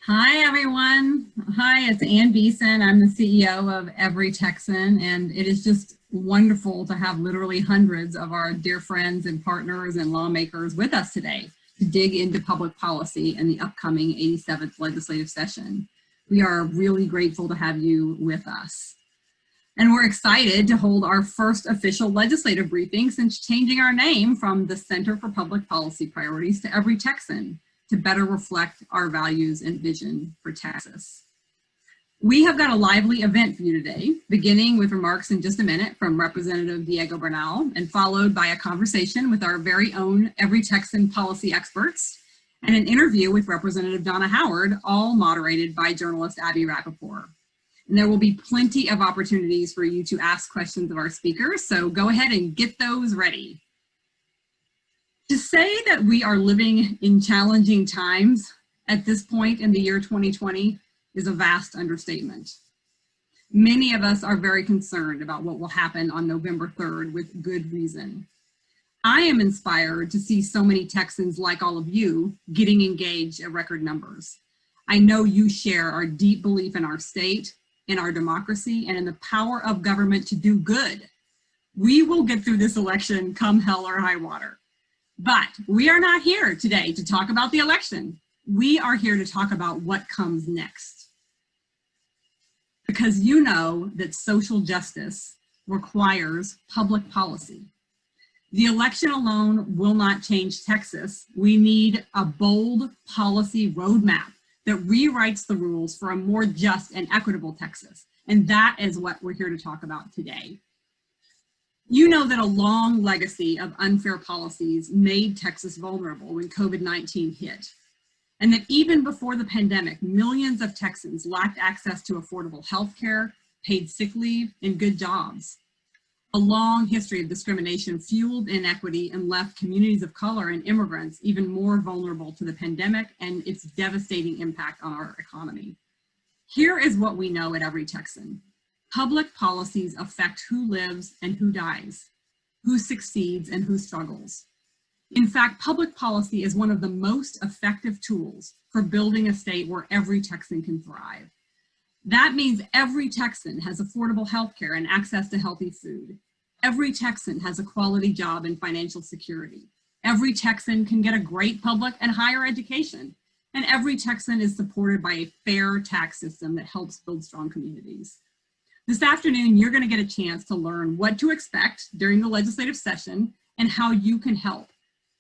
Hi, everyone. Hi, it's Ann Beeson. I'm the CEO of Every Texan, and it is just wonderful to have literally hundreds of our dear friends and partners and lawmakers with us today to dig into public policy in the upcoming 87th legislative session. We are really grateful to have you with us. And we're excited to hold our first official legislative briefing since changing our name from the Center for Public Policy Priorities to Every Texan, to better reflect our values and vision for Texas. We have got a lively event for you today, beginning with remarks in just a minute from Representative Diego Bernal, and followed by a conversation with our very own Every Texan policy experts, and an interview with Representative Donna Howard, all moderated by journalist Abby Rapoport. And there will be plenty of opportunities for you to ask questions of our speakers, so go ahead and get those ready. To say that we are living in challenging times at this point in the year 2020 is a vast understatement. Many of us are very concerned about what will happen on November 3rd with good reason. I am inspired to see so many Texans like all of you getting engaged at record numbers. I know you share our deep belief in our state, in our democracy, and in the power of government to do good. We will get through this election come hell or high water. But we are not here today to talk about the election. We are here to talk about what comes next. Because you know that social justice requires public policy. The election alone will not change Texas. We need a bold policy roadmap that rewrites the rules for a more just and equitable Texas. And that is what we're here to talk about today. You know that a long legacy of unfair policies made Texas vulnerable when COVID-19 hit, and that even before the pandemic, millions of Texans lacked access to affordable health care, paid sick leave, and good jobs. A long history of discrimination fueled inequity and left communities of color and immigrants even more vulnerable to the pandemic and its devastating impact on our economy. Here is what we know at Every Texan. Public policies affect who lives and who dies, who succeeds and who struggles. In fact, public policy is one of the most effective tools for building a state where every Texan can thrive. That means every Texan has affordable health care and access to healthy food. Every Texan has a quality job and financial security. Every Texan can get a great public and higher education. And every Texan is supported by a fair tax system that helps build strong communities. This afternoon, you're going to get a chance to learn what to expect during the legislative session and how you can help.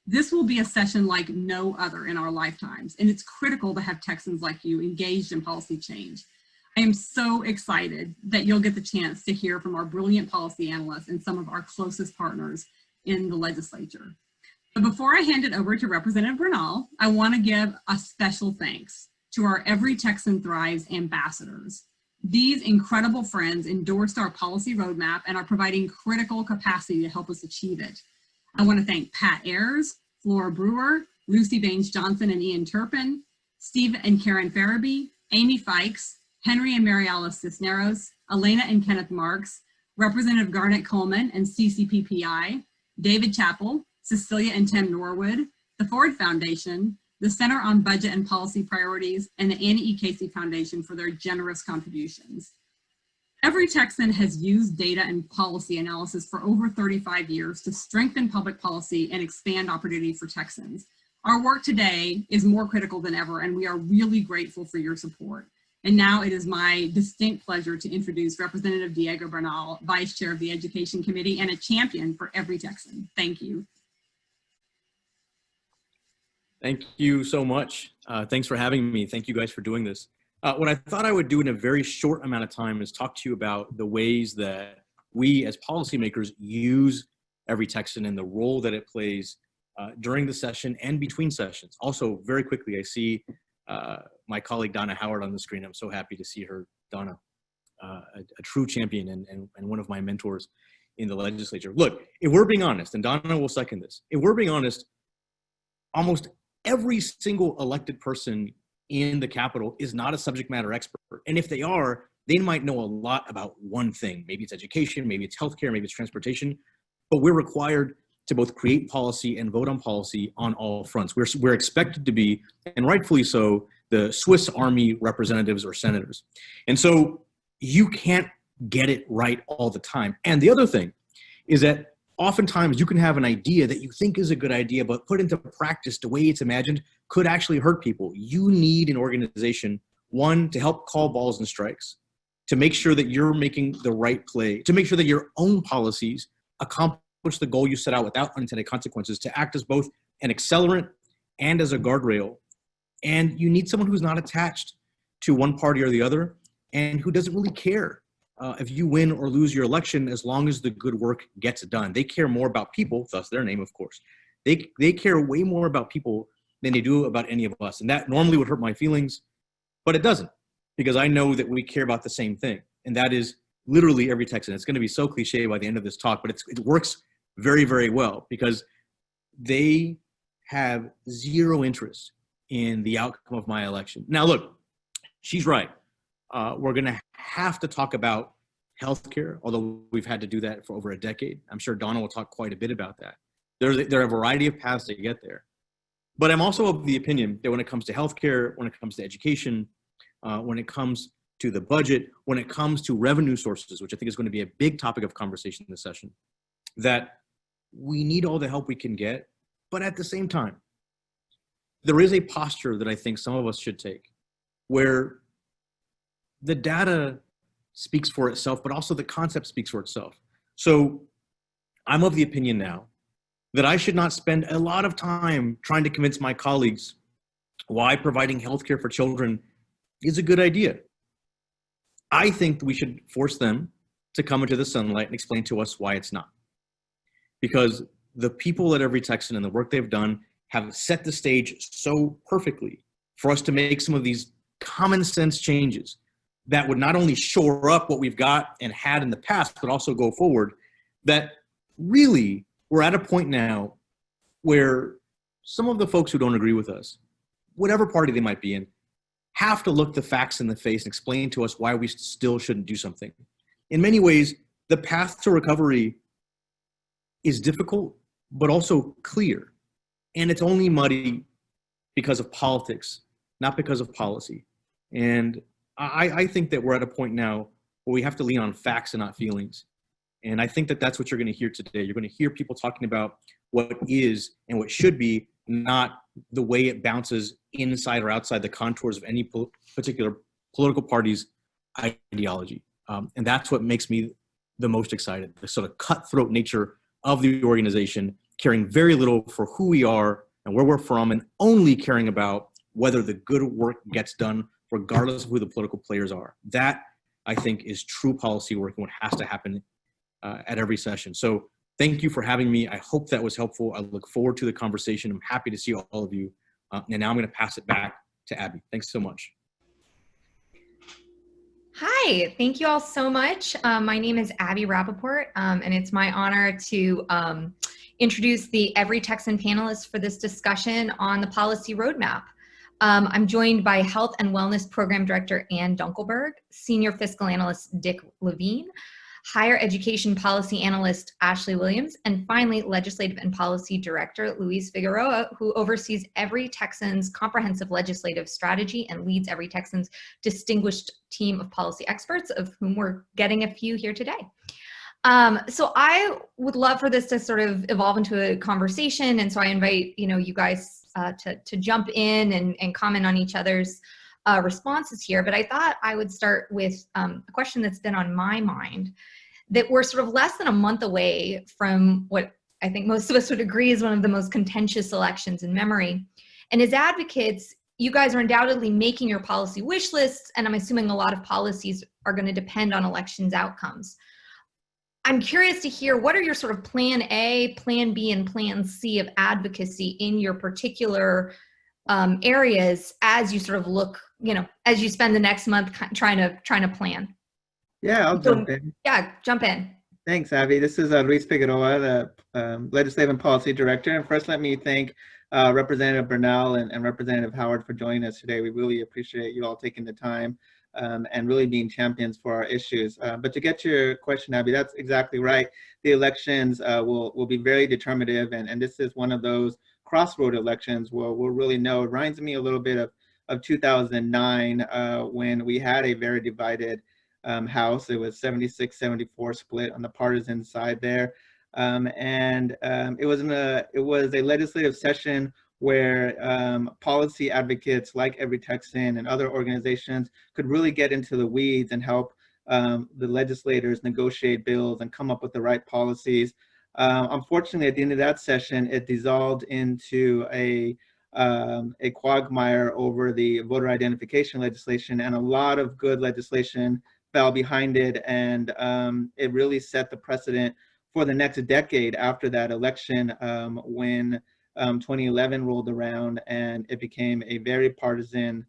This will be a session like no other in our lifetimes, and it's critical to have Texans like you engaged in policy change. I am so excited that you'll get the chance to hear from our brilliant policy analysts and some of our closest partners in the legislature. But before I hand it over to Representative Bernal, I want to give a special thanks to our Every Texan Thrives ambassadors. These incredible friends endorsed our policy roadmap and are providing critical capacity to help us achieve it. I want to thank Pat Ayers, Flora Brewer, Lucy Baines-Johnson and Ian Turpin, Steve and Karen Farabee, Amy Fikes, Henry and Mary Alice Cisneros, Elena and Kenneth Marks, Representative Garnett Coleman and CCPPI, David Chappell, Cecilia and Tim Norwood, the Ford Foundation, the Center on Budget and Policy Priorities, and the Annie E. Casey Foundation for their generous contributions. Every Texan has used data and policy analysis for over 35 years to strengthen public policy and expand opportunity for Texans. Our work today is more critical than ever, and we are really grateful for your support. And now it is my distinct pleasure to introduce Representative Diego Bernal, Vice Chair of the Education Committee and a champion for every Texan. Thank you. Thank you so much. Thanks for having me. Thank you guys for doing this. What I thought I would do in a very short amount of time is talk to you about the ways that we as policymakers use Every Texan and the role that it plays during the session and between sessions. Also, very quickly, I see my colleague Donna Howard on the screen. I'm so happy to see her, Donna, a true champion and one of my mentors in the legislature. Look, if we're being honest, and Donna will second this, if we're being honest, almost every single elected person in the Capitol is not a subject matter expert. And if they are, they might know a lot about one thing. Maybe it's education, maybe it's healthcare, maybe it's transportation, but we're required to both create policy and vote on policy on all fronts. We're expected to be, and rightfully so, the Swiss Army representatives or senators. And so you can't get it right all the time. And the other thing is that oftentimes you can have an idea that you think is a good idea, but put into practice the way it's imagined could actually hurt people. You need an organization, one, to help call balls and strikes, to make sure that you're making the right play, to make sure that your own policies accomplish the goal you set out without unintended consequences, to act as both an accelerant and as a guardrail. And you need someone who's not attached to one party or the other and who doesn't really care if you win or lose your election, as long as the good work gets done. They care more about people, thus their name, of course. They care way more about people than they do about any of us. And that normally would hurt my feelings, but it doesn't, because I know that we care about the same thing. And that is literally every Texan. It's going to be so cliche by the end of this talk, but it works very, very well, because they have zero interest in the outcome of my election. Now, look, she's right. We're going to have to talk about healthcare, although we've had to do that for over a decade. I'm sure Donna will talk quite a bit about that. There are a variety of paths to get there. But I'm also of the opinion that when it comes to healthcare, when it comes to education, when it comes to the budget, when it comes to revenue sources, which I think is going to be a big topic of conversation in this session, that we need all the help we can get. But at the same time, there is a posture that I think some of us should take, where the data speaks for itself, but also the concept speaks for itself. So I'm of the opinion now that I should not spend a lot of time trying to convince my colleagues why providing healthcare for children is a good idea. I think that we should force them to come into the sunlight and explain to us why it's not. Because the people at Every Texan and the work they've done have set the stage so perfectly for us to make some of these common sense changes that would not only shore up what we've got and had in the past, but also go forward, that really we're at a point now where some of the folks who don't agree with us, whatever party they might be in, have to look the facts in the face and explain to us why we still shouldn't do something. In many ways, the path to recovery is difficult, but also clear. And it's only muddy because of politics, not because of policy. And I think that we're at a point now where we have to lean on facts and not feelings. And I think that that's what you're going to hear today. You're going to hear people talking about what is and what should be, not the way it bounces inside or outside the contours of any particular political party's ideology. And that's what makes me the most excited, the sort of cutthroat nature of the organization, caring very little for who we are and where we're from, and only caring about whether the good work gets done regardless of who the political players are. That, I think, is true policy work and what has to happen at every session. So thank you for having me. I hope that was helpful. I look forward to the conversation. I'm happy to see all of you. And now I'm going to pass it back to Abby. Thanks so much. Hi, thank you all so much. My name is Abby Rapoport, and it's my honor to introduce the Every Texan panelists for this discussion on the policy roadmap. I'm joined by Health and Wellness Program Director Ann Dunkelberg, Senior Fiscal Analyst Dick Levine, Higher Education Policy Analyst Ashley Williams, and finally, Legislative and Policy Director Luis Figueroa, who oversees Every Texan's comprehensive legislative strategy and leads Every Texan's distinguished team of policy experts, of whom we're getting a few here today. So I would love for this to sort of evolve into a conversation, and so I invite you guys to jump in and comment on each other's responses here. But I thought I would start with a question that's been on my mind, that we're sort of less than a month away from what I think most of us would agree is one of the most contentious elections in memory. And as advocates, you guys are undoubtedly making your policy wish lists, and I'm assuming a lot of policies are going to depend on elections outcomes. I'm curious to hear, what are your sort of plan A, plan B, and plan C of advocacy in your particular areas as you sort of look, as you spend the next month trying to plan? Yeah, I'll jump in. Yeah, jump in. Thanks, Abby. This is Luis Figueroa, the Legislative and Policy Director. And first, let me thank Representative Bernal and Representative Howard for joining us today. We really appreciate you all taking the time and really being champions for our issues. But to get to your question, Abby, that's exactly right. The elections will be very determinative, and this is one of those crossroad elections where we'll really know. It reminds me a little bit of of 2009 when we had a very divided House. It was 76-74 split on the partisan side there. It was a legislative session where policy advocates like Every Texan and other organizations could really get into the weeds and help the legislators negotiate bills and come up with the right policies. Unfortunately, at the end of that session, it dissolved into a quagmire over the voter identification legislation, and a lot of good legislation fell behind it, and it really set the precedent for the next decade after that election, when 2011 rolled around and it became a very partisan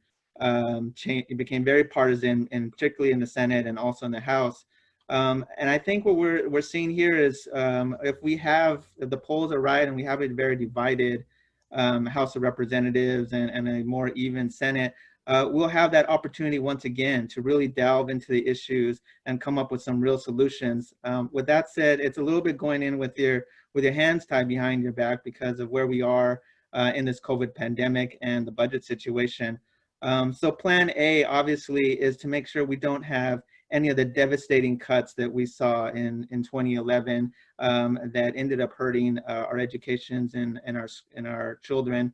change. It became very partisan, and particularly in the Senate and also in the House. And I think what we're seeing here is if the polls are right and we have a very divided House of Representatives and a more even Senate, we'll have that opportunity once again to really delve into the issues and come up with some real solutions. With that said, it's a little bit going in with your hands tied behind your back because of where we are in this COVID pandemic and the budget situation. So plan A obviously is to make sure we don't have any of the devastating cuts that we saw in 2011 that ended up hurting our educations and our children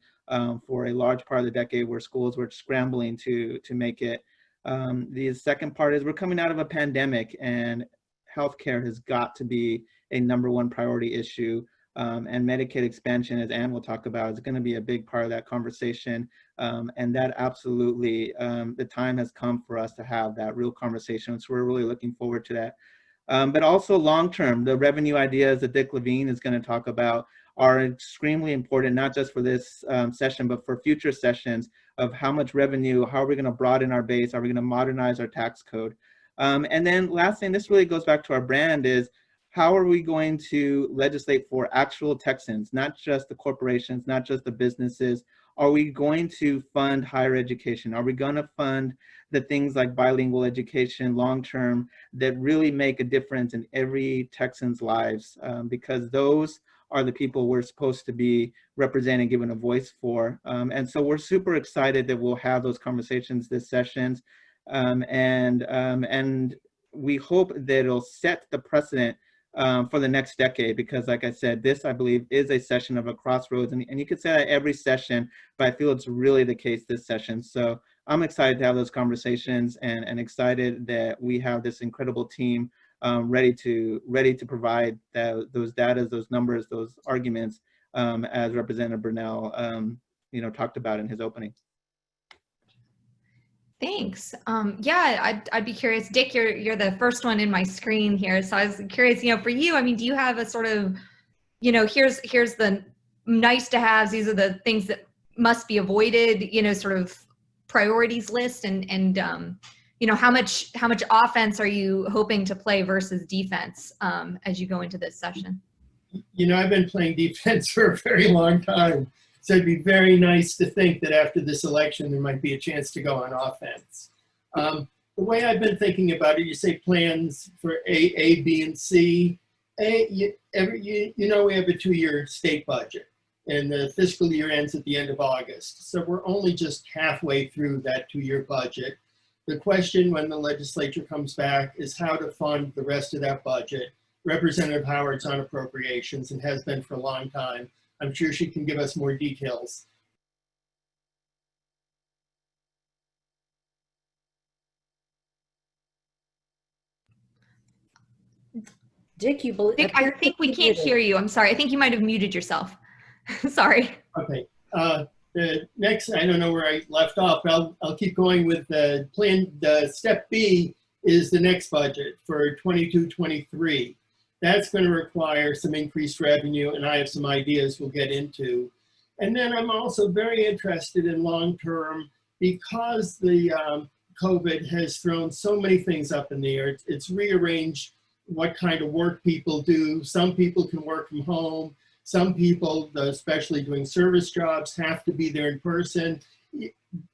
for a large part of the decade, where schools were scrambling to make it. The second part is we're coming out of a pandemic, and healthcare has got to be a #1 priority issue. And Medicaid expansion, as Ann will talk about, is going to be a big part of that conversation. And that absolutely, the time has come for us to have that real conversation. So we're really looking forward to that. But also long-term, the revenue ideas that Dick Levine is going to talk about are extremely important, not just for this session, but for future sessions of how much revenue, how are we going to broaden our base, are we going to modernize our tax code? And then last thing, this really goes back to our brand, is how are we going to legislate for actual Texans, not just the corporations, not just the businesses? Are we going to fund higher education? Are we going to fund the things like bilingual education long-term that really make a difference in every Texan's lives? Because those are the people we're supposed to be representing, giving a voice for. And so we're super excited that we'll have those conversations this session. And we hope that it'll set the precedent for the next decade, because like I said, this, I believe, is a session of a crossroads, and you could say that every session, but I feel it's really the case this session. So I'm excited to have those conversations, and excited that we have this incredible team ready to provide those data, those numbers, those arguments, as Representative Bernal talked about in his opening. Thanks. Yeah, I'd be curious, Dick, you're the first one in my screen here. So I was curious, for you, I mean, do you have a sort of, here's the nice to haves, these are the things that must be avoided, sort of priorities list, and how much offense are you hoping to play versus defense as you go into this session? I've been playing defense for a very long time. So it'd be very nice to think that after this election, there might be a chance to go on offense. The way I've been thinking about it, you say plans for A, B, and C. We have a 2-year state budget, and the fiscal year ends at the end of August. So we're only just halfway through that 2-year budget. The question when the legislature comes back is how to fund the rest of that budget. Representative Howard's on appropriations and has been for a long time. I'm sure she can give us more details. Dick, I think we can't hear you. I'm sorry. I think you might have muted yourself. Sorry. Okay. The next, I don't know where I left off, but I'll keep going with the plan. The step B is the next budget for 22-23. That's going to require some increased revenue, and I have some ideas we'll get into. And then I'm also very interested in long-term, because the COVID has thrown so many things up in the air. It's rearranged what kind of work people do. Some people can work from home. Some people, especially doing service jobs, have to be there in person.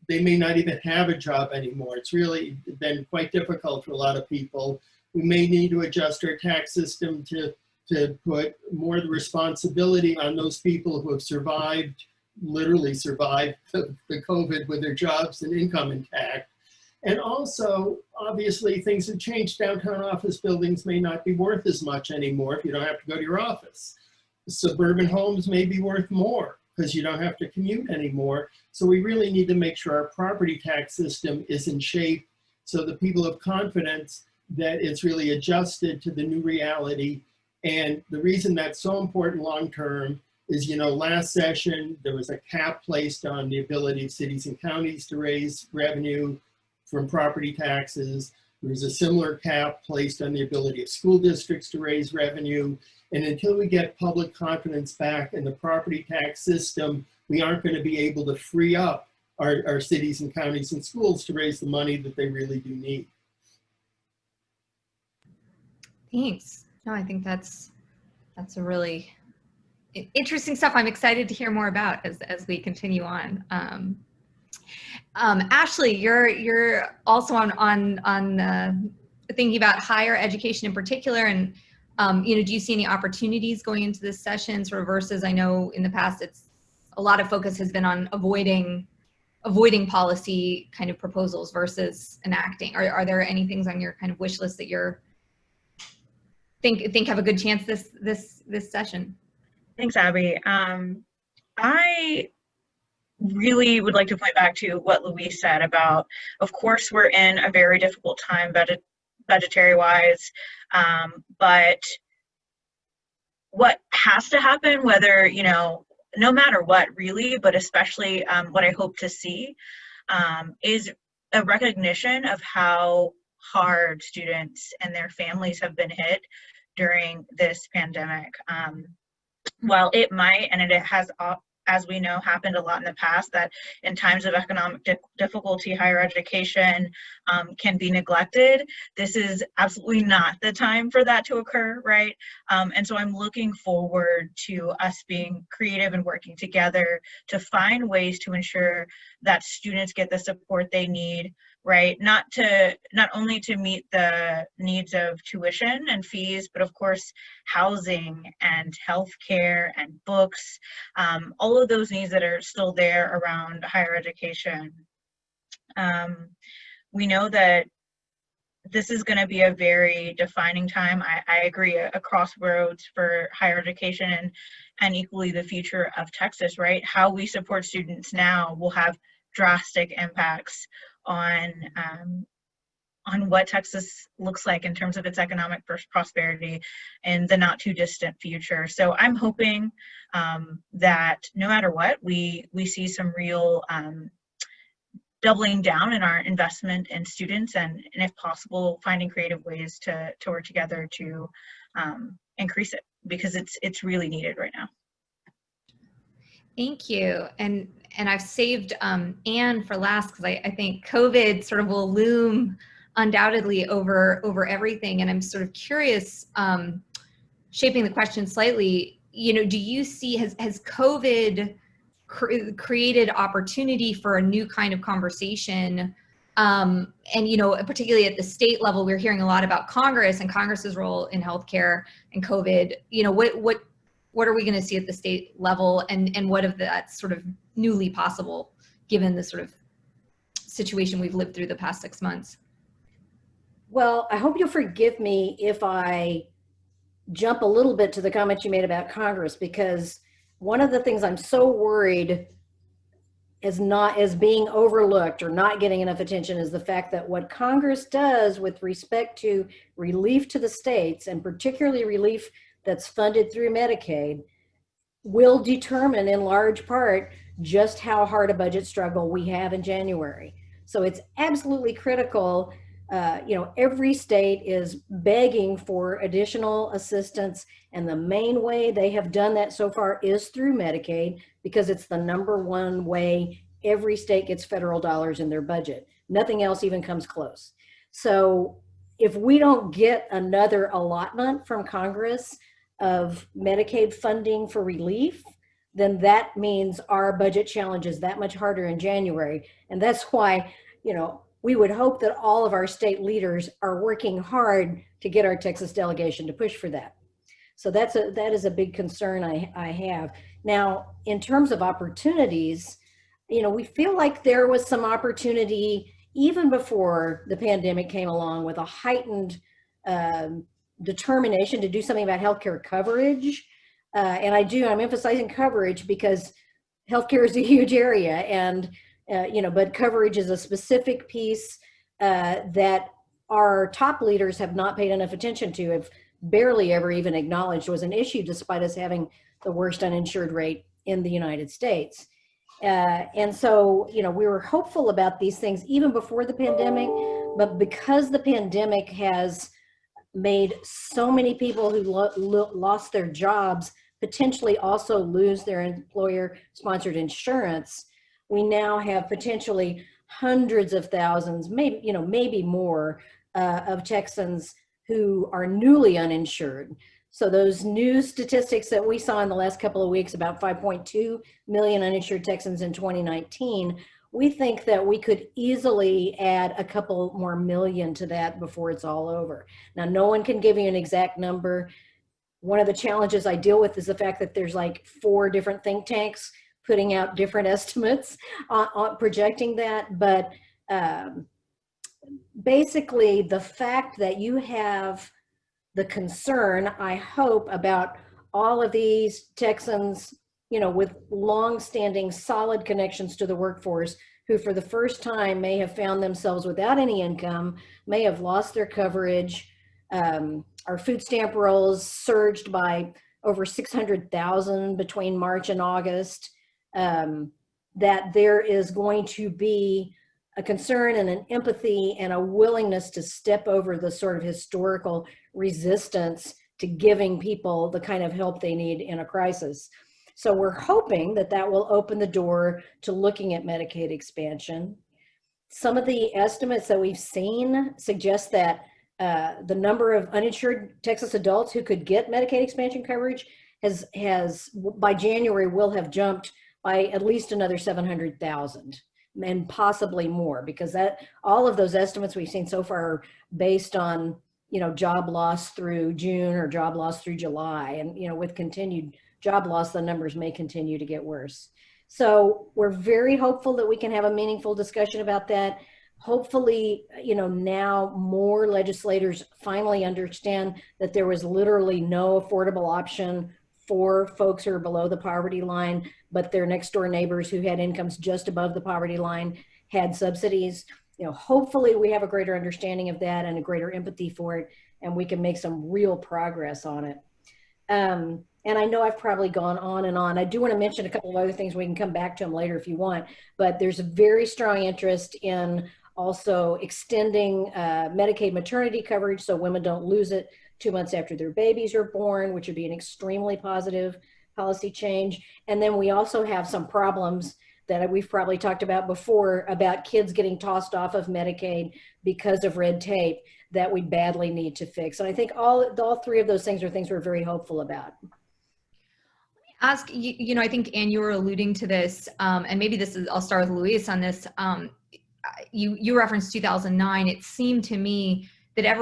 They may not even have a job anymore. It's really been quite difficult for a lot of people. We may need to adjust our tax system to put more of the responsibility on those people who have survived literally survived the COVID with their jobs and income intact. And also, obviously, things have changed. Downtown office buildings may not be worth as much anymore if you don't have to go to your office. Suburban homes may be worth more because you don't have to commute anymore. So we really need to make sure our property tax system is in shape so that people have confidence that it's really adjusted to the new reality. And the reason that's so important long-term is, you know, last session, there was a cap placed on the ability of cities and counties to raise revenue from property taxes. There was a similar cap placed on the ability of school districts to raise revenue. And until we get public confidence back in the property tax system, we aren't going to be able to free up our cities and counties and schools to raise the money that they really do need. Thanks. No, I think that's a really interesting stuff. I'm excited to hear more about as we continue on. Ashley, you're also on thinking about higher education in particular, and you know, do you see any opportunities going into this session, sort of versus, I know in the past it's a lot of focus has been on avoiding policy kind of proposals versus enacting. Are there any things on your kind of wish list that you're think have a good chance this session? Thanks, Abby. I really would like to point back to what Louise said about, of course, we're in a very difficult time budgetary wise, but what has to happen, whether, you know, no matter what really, but especially what I hope to see is a recognition of how hard students and their families have been hit during this pandemic. While it might, and it has, as we know, happened a lot in the past, that in times of economic difficulty, higher education can be neglected. This is absolutely not the time for that to occur, right? And so I'm looking forward to us being creative and working together to find ways to ensure that students get the support they need, right? Not only to meet the needs of tuition and fees, but of course, housing and healthcare and books, all of those needs that are still there around higher education. We know that this is going to be a very defining time. I agree, a crossroads for higher education and equally the future of Texas, right? How we support students now will have drastic impacts on what Texas looks like in terms of its economic prosperity in the not too distant future. So I'm hoping that no matter what, we see some real doubling down in our investment in students, and if possible, finding creative ways to work together to increase it, because it's really needed right now. Thank you. And I've saved Anne for last because I think COVID sort of will loom undoubtedly over everything. And I'm sort of curious, shaping the question slightly, you know, do you see, has COVID created opportunity for a new kind of conversation? And, you know, particularly at the state level, we're hearing a lot about Congress and Congress's role in healthcare and COVID. You know, what are we going to see at the state level, and what of that's sort of newly possible given the sort of situation we've lived through the past 6 months? Well, I hope you'll forgive me if I jump a little bit to the comments you made about Congress, because one of the things I'm so worried is being overlooked or not getting enough attention is the fact that what Congress does with respect to relief to the states, and particularly relief that's funded through Medicaid, will determine in large part just how hard a budget struggle we have in January. So it's absolutely critical. You know, every state is begging for additional assistance, and the main way they have done that so far is through Medicaid, because it's the #1 way every state gets federal dollars in their budget. Nothing else even comes close. So if we don't get another allotment from Congress of Medicaid funding for relief, then that means our budget challenge is that much harder in January. And that's why, you know, we would hope that all of our state leaders are working hard to get our Texas delegation to push for that. So that is a big concern I have. Now, in terms of opportunities, we feel like there was some opportunity even before the pandemic came along, with a heightened determination to do something about healthcare coverage. And I'm emphasizing coverage because healthcare is a huge area, and but coverage is a specific piece that our top leaders have not paid enough attention to, have barely ever even acknowledged was an issue, despite us having the worst uninsured rate in the United States. And so, we were hopeful about these things even before the pandemic, but because the pandemic has made so many people who lost their jobs potentially also lose their employer-sponsored insurance, we now have potentially hundreds of thousands, maybe more, of Texans who are newly uninsured. So those new statistics that we saw in the last couple of weeks, about 5.2 million uninsured Texans in 2019, we think that we could easily add a couple more million to that before it's all over. Now, no one can give you an exact number. One of the challenges I deal with is the fact that there's like 4 different think tanks putting out different estimates on projecting that. But basically, the fact that you have the concern, I hope, about all of these Texans, with long-standing solid connections to the workforce, who for the first time may have found themselves without any income, may have lost their coverage. Our food stamp rolls surged by over 600,000 between March and August. That there is going to be a concern and an empathy and a willingness to step over the sort of historical resistance to giving people the kind of help they need in a crisis. So we're hoping that that will open the door to looking at Medicaid expansion. Some of the estimates that we've seen suggest that the number of uninsured Texas adults who could get Medicaid expansion coverage has by January will have jumped by at least another 700,000 and possibly more, because that all of those estimates we've seen so far are based on job loss through June or job loss through July, and with continued job loss, the numbers may continue to get worse. So we're very hopeful that we can have a meaningful discussion about that. Hopefully, now more legislators finally understand that there was literally no affordable option for folks who are below the poverty line, but their next door neighbors who had incomes just above the poverty line had subsidies. Hopefully we have a greater understanding of that and a greater empathy for it, and we can make some real progress on it. And I know I've probably gone on and on. I do want to mention a couple of other things. We can come back to them later if you want, but there's a very strong interest in also extending Medicaid maternity coverage so women don't lose it 2 months after their babies are born, which would be an extremely positive policy change. And then we also have some problems that we've probably talked about before about kids getting tossed off of Medicaid because of red tape that we badly need to fix. And I think all 3 of those things are things we're very hopeful about. Ask you, I think, Ann, you were alluding to this, and maybe I'll start with Luis on this. You referenced 2009. It seemed to me that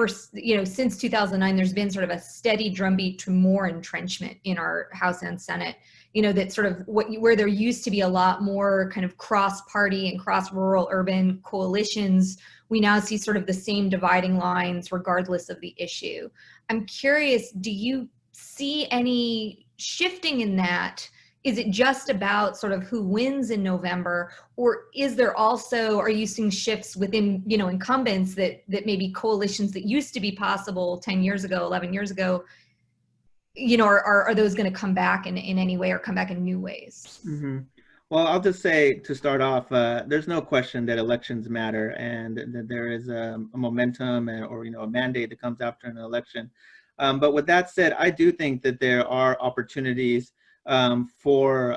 since 2009, there's been sort of a steady drumbeat to more entrenchment in our House and Senate. That sort of where there used to be a lot more kind of cross-party and cross-rural urban coalitions, we now see sort of the same dividing lines regardless of the issue. I'm curious, do you see any shifting in that? Is it just about sort of who wins in November, or are you seeing shifts within, incumbents that maybe coalitions that used to be possible 10 years ago, 11 years ago, are those going to come back in any way, or come back in new ways? Mm-hmm. Well, I'll just say to start off, there's no question that elections matter, and that there is a momentum or a mandate that comes after an election. But with that said, I do think that there are opportunities for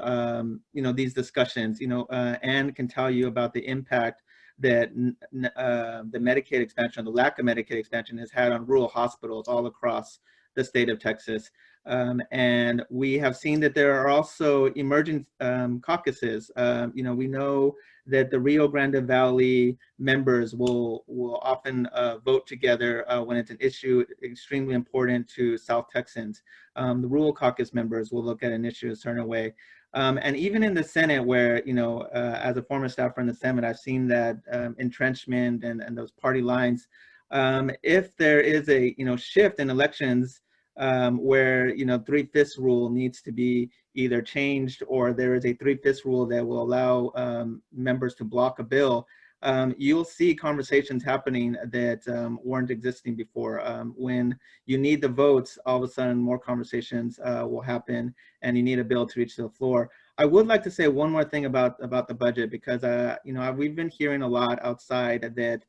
these discussions. Ann can tell you about the impact that the Medicaid expansion, the lack of Medicaid expansion, has had on rural hospitals all across the state of Texas. And we have seen that there are also emerging caucuses. We know that the Rio Grande Valley members will often vote together when it's an issue extremely important to South Texans. The rural caucus members will look at an issue a certain way. And even in the Senate, where, you know, as a former staffer in the Senate, I've seen that entrenchment and those party lines. If there is a, you know, shift in elections where, you know, 3/5 rule needs to be either changed, or there is a 3/5 rule that will allow members to block a bill, you'll see conversations happening that weren't existing before. When you need the votes, all of a sudden more conversations will happen, and you need a bill to reach the floor. I would like to say one more thing about the budget, because you know, we've been hearing a lot outside that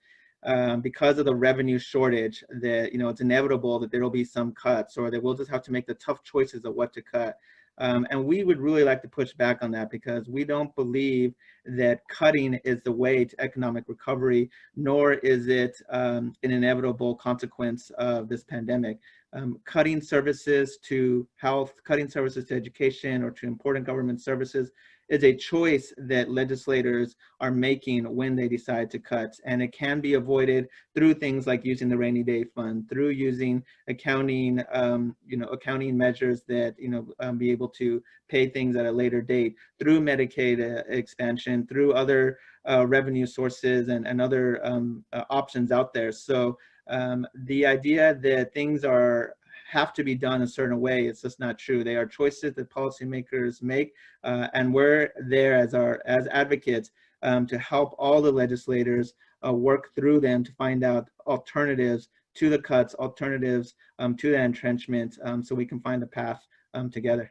because of the revenue shortage, that, you know, it's inevitable that there will be some cuts, or that we'll just have to make the tough choices of what to cut. And we would really like to push back on that, because we don't believe that cutting is the way to economic recovery, nor is it an inevitable consequence of this pandemic. Cutting services to health, cutting services to education, or to important government services is a choice that legislators are making when they decide to cut. And it can be avoided through things like using the rainy day fund, through using accounting, you know, accounting measures that, you know, be able to pay things at a later date, through Medicaid expansion, through other revenue sources and other options out there. So the idea that things have to be done a certain way, it's just not true. They are choices that policymakers make, and we're there as advocates to help all the legislators work through them to find out alternatives to the cuts, alternatives to that entrenchment, so we can find a path together.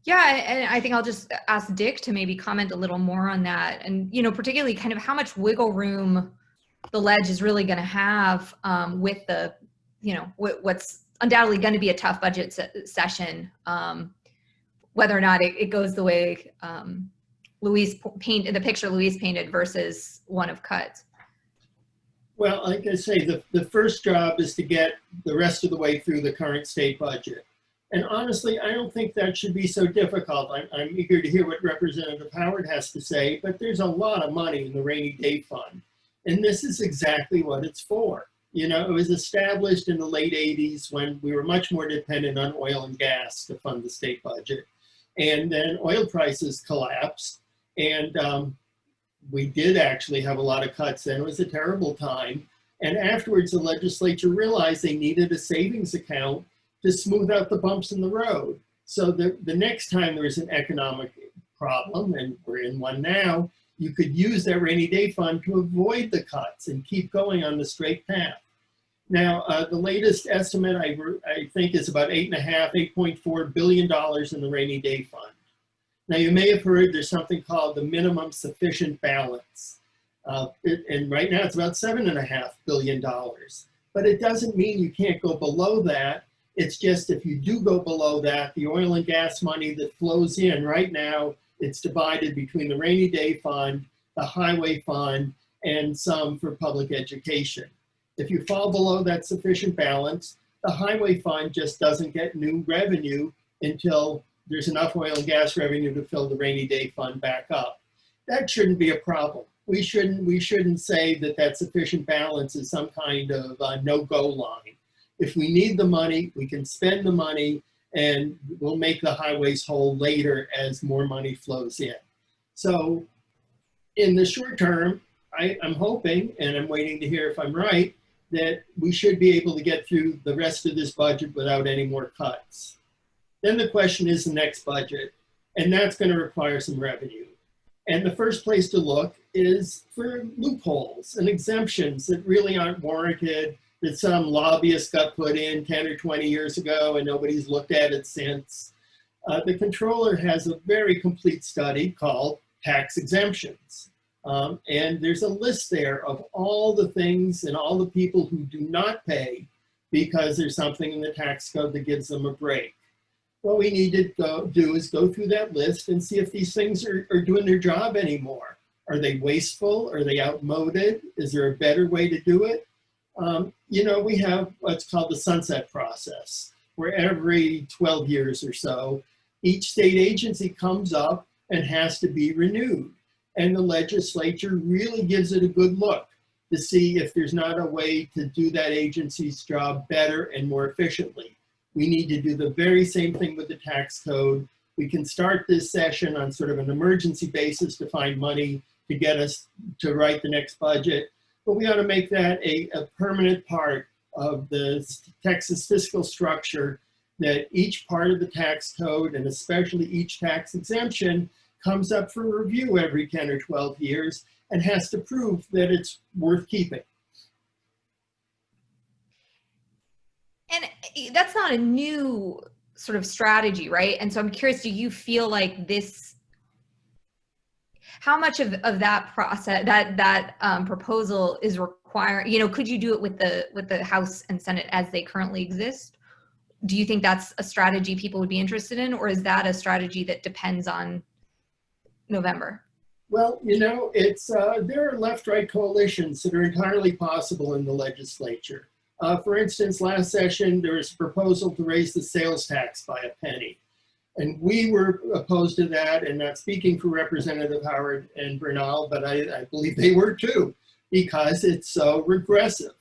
Yeah, and I think I'll just ask Dick to maybe comment a little more on that, and, you know, particularly kind of how much wiggle room the ledge is really going to have with the, you know, what's undoubtedly going to be a tough budget session, whether or not it goes the way Luis painted, the picture Luis painted, versus one of cuts. Well, like I say, the first job is to get the rest of the way through the current state budget. And honestly, I don't think that should be so difficult. I'm eager to hear what Representative Howard has to say, but there's a lot of money in the rainy day fund. And this is exactly what it's for. You know, it was established in the late 80s when we were much more dependent on oil and gas to fund the state budget. And then oil prices collapsed, and we did actually have a lot of cuts then. It was a terrible time. And afterwards, the legislature realized they needed a savings account to smooth out the bumps in the road. So the next time there's an economic problem, and we're in one now, you could use that rainy day fund to avoid the cuts and keep going on the straight path. Now, the latest estimate, I think, is about $8.4 billion in the rainy day fund. Now, you may have heard there's something called the minimum sufficient balance. And right now it's about $7.5 billion. But it doesn't mean you can't go below that. It's just if you do go below that, the oil and gas money that flows in right now, it's divided between the rainy day fund, the highway fund, and some for public education. If you fall below that sufficient balance, the highway fund just doesn't get new revenue until there's enough oil and gas revenue to fill the rainy day fund back up. That shouldn't be a problem. We shouldn't say that that sufficient balance is some kind of no-go line. If we need the money, we can spend the money, and we'll make the highways whole later as more money flows in. So in the short term, I'm hoping, and I'm waiting to hear if I'm right, that we should be able to get through the rest of this budget without any more cuts. Then the question is the next budget, and that's going to require some revenue. And the first place to look is for loopholes and exemptions that really aren't warranted, that some lobbyist got put in 10 or 20 years ago and nobody's looked at it since. The controller has a very complete study called tax exemptions. And there's a list there of all the things and all the people who do not pay because there's something in the tax code that gives them a break. What we need to do is go through that list and see if these things are doing their job anymore. Are they wasteful? Are they outmoded? Is there a better way to do it? You know, we have what's called the sunset process, where every 12 years or so, each state agency comes up and has to be renewed. And the legislature really gives it a good look to see if there's not a way to do that agency's job better and more efficiently. We need to do the very same thing with the tax code. We can start this session on sort of an emergency basis to find money to get us to write the next budget. But we ought to make that a permanent part of the Texas fiscal structure, that each part of the tax code, and especially each tax exemption, comes up for review every 10 or 12 years and has to prove that it's worth keeping. And that's not a new sort of strategy, right? And so I'm curious, do you feel like this, how much of that process, that proposal is requiring, you know, could you do it with the House and Senate as they currently exist? Do you think that's a strategy people would be interested in, or is that a strategy that depends on November? Well, you know, it's there are left-right coalitions that are entirely possible in the legislature. For instance, last session, there was a proposal to raise the sales tax by a penny. And we were opposed to that, and not speaking for Representative Howard and Bernal, but I believe they were too, because it's so regressive.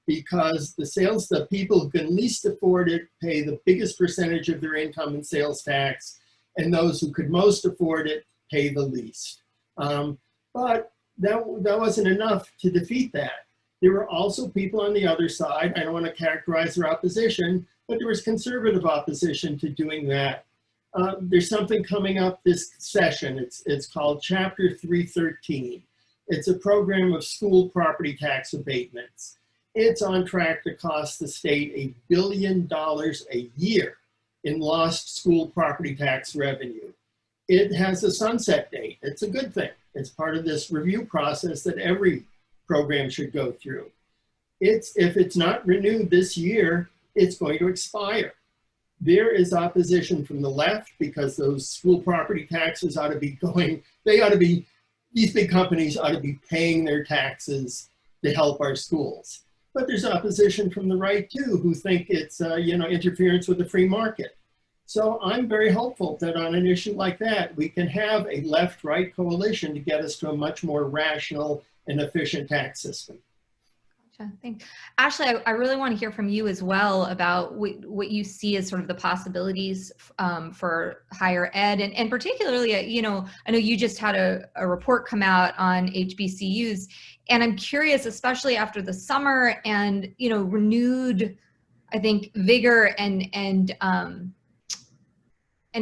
Because the people who can least afford it pay the biggest percentage of their income in sales tax, and those who could most afford it pay the least. But that wasn't enough to defeat that. There were also people on the other side, I don't want to characterize their opposition, but there was conservative opposition to doing that. There's something coming up this session. It's called Chapter 313. It's a program of school property tax abatements. It's on track to cost the state $1 billion a year in lost school property tax revenue. It has a sunset date. It's a good thing. It's part of this review process that every program should go through. If it's not renewed this year, it's going to expire. There is opposition from the left because those school property taxes ought to be going, these big companies ought to be paying their taxes to help our schools. But there's opposition from the right too, who think it's interference with the free market. So I'm very hopeful that on an issue like that, we can have a left-right coalition to get us to a much more rational and efficient tax system. Gotcha. Thanks. Ashley, I really want to hear from you as well about what you see as sort of the possibilities for higher ed, and particularly, you know, I know you just had a report come out on HBCUs, and I'm curious, especially after the summer and, you know, renewed, I think, vigor and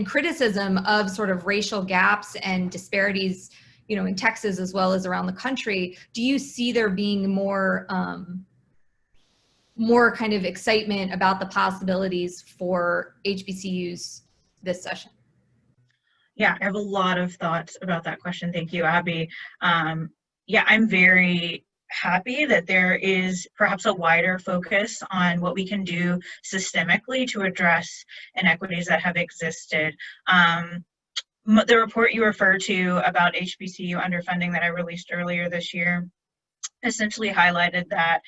criticism of sort of racial gaps and disparities, you know, in Texas as well as around the country. Do you see there being more kind of excitement about the possibilities for HBCUs this session? Yeah, I have a lot of thoughts about that question. Thank you, Abby. Yeah, I'm very happy that there is perhaps a wider focus on what we can do systemically to address inequities that have existed. The report you referred to about HBCU underfunding that I released earlier this year essentially highlighted that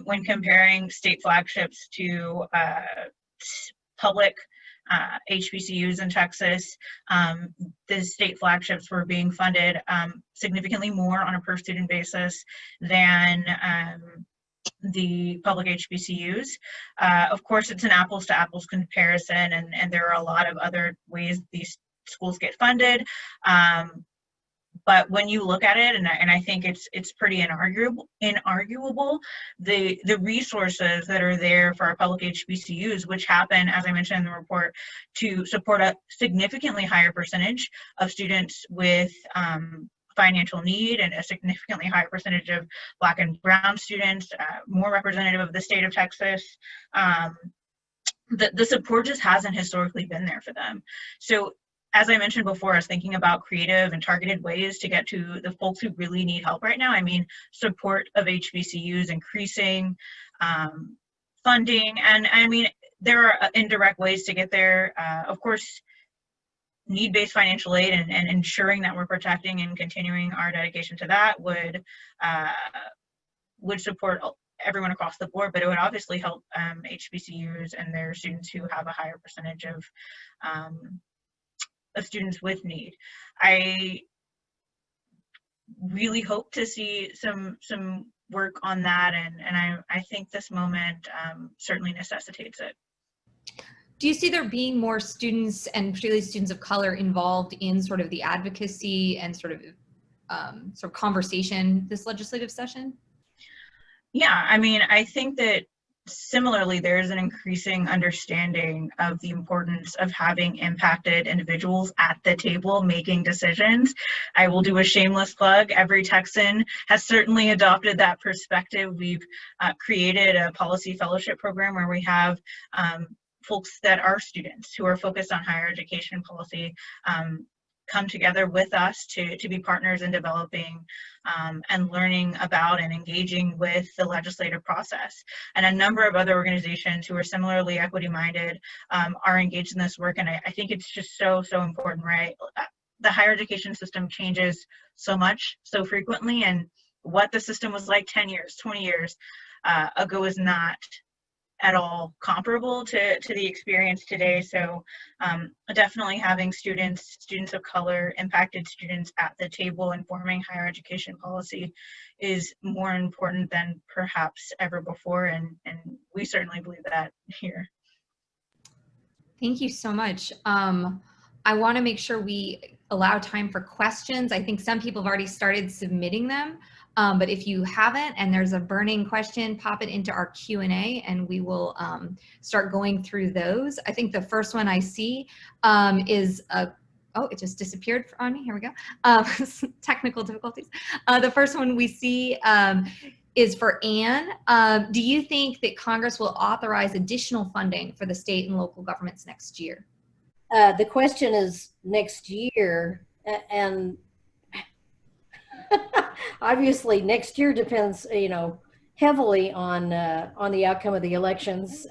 when comparing state flagships to public HBCUs in Texas, the state flagships were being funded significantly more on a per student basis than the public HBCUs. Of course, it's an apples to apples comparison, and there are a lot of other ways these schools get funded. But when you look at it, and I think it's pretty inarguable, the resources that are there for our public HBCUs, which happen, as I mentioned in the report, to support a significantly higher percentage of students with financial need, and a significantly higher percentage of Black and Brown students, more representative of the state of Texas. The support just hasn't historically been there for them. So, as I mentioned before, I was thinking about creative and targeted ways to get to the folks who really need help right now. I mean, support of HBCUs, increasing funding, and I mean, there are indirect ways to get there. Of course, need-based financial aid and ensuring that we're protecting and continuing our dedication to that would support everyone across the board, but it would obviously help HBCUs and their students who have a higher percentage of students with need. I really hope to see some work on that, and I think this moment certainly necessitates it. Do you see there being more students, and particularly students of color, involved in sort of the advocacy and sort of conversation this legislative session? Yeah, I mean, I think that similarly, there's an increasing understanding of the importance of having impacted individuals at the table making decisions. I will do a shameless plug. Every Texan has certainly adopted that perspective. We've created a policy fellowship program where we have folks that are students who are focused on higher education policy come together with us to be partners in developing and learning about and engaging with the legislative process. And a number of other organizations who are similarly equity-minded are engaged in this work. And I think it's just so important, right? The higher education system changes so much, so frequently, and what the system was like 10 years, 20 years ago is not at all comparable to the experience today. So definitely having students of color, impacted students at the table informing higher education policy is more important than perhaps ever before. And we certainly believe that here. Thank you so much. I want to make sure we allow time for questions. I think some people have already started submitting them. But if you haven't and there's a burning question, pop it into our Q&A and we will start going through those. I think the first one I see is, oh, it just disappeared on me. Here we go. Technical difficulties. The first one we see is for Anne. Do you think that Congress will authorize additional funding for the state and local governments next year? The question is next year, and obviously next year depends, heavily on the outcome of the elections.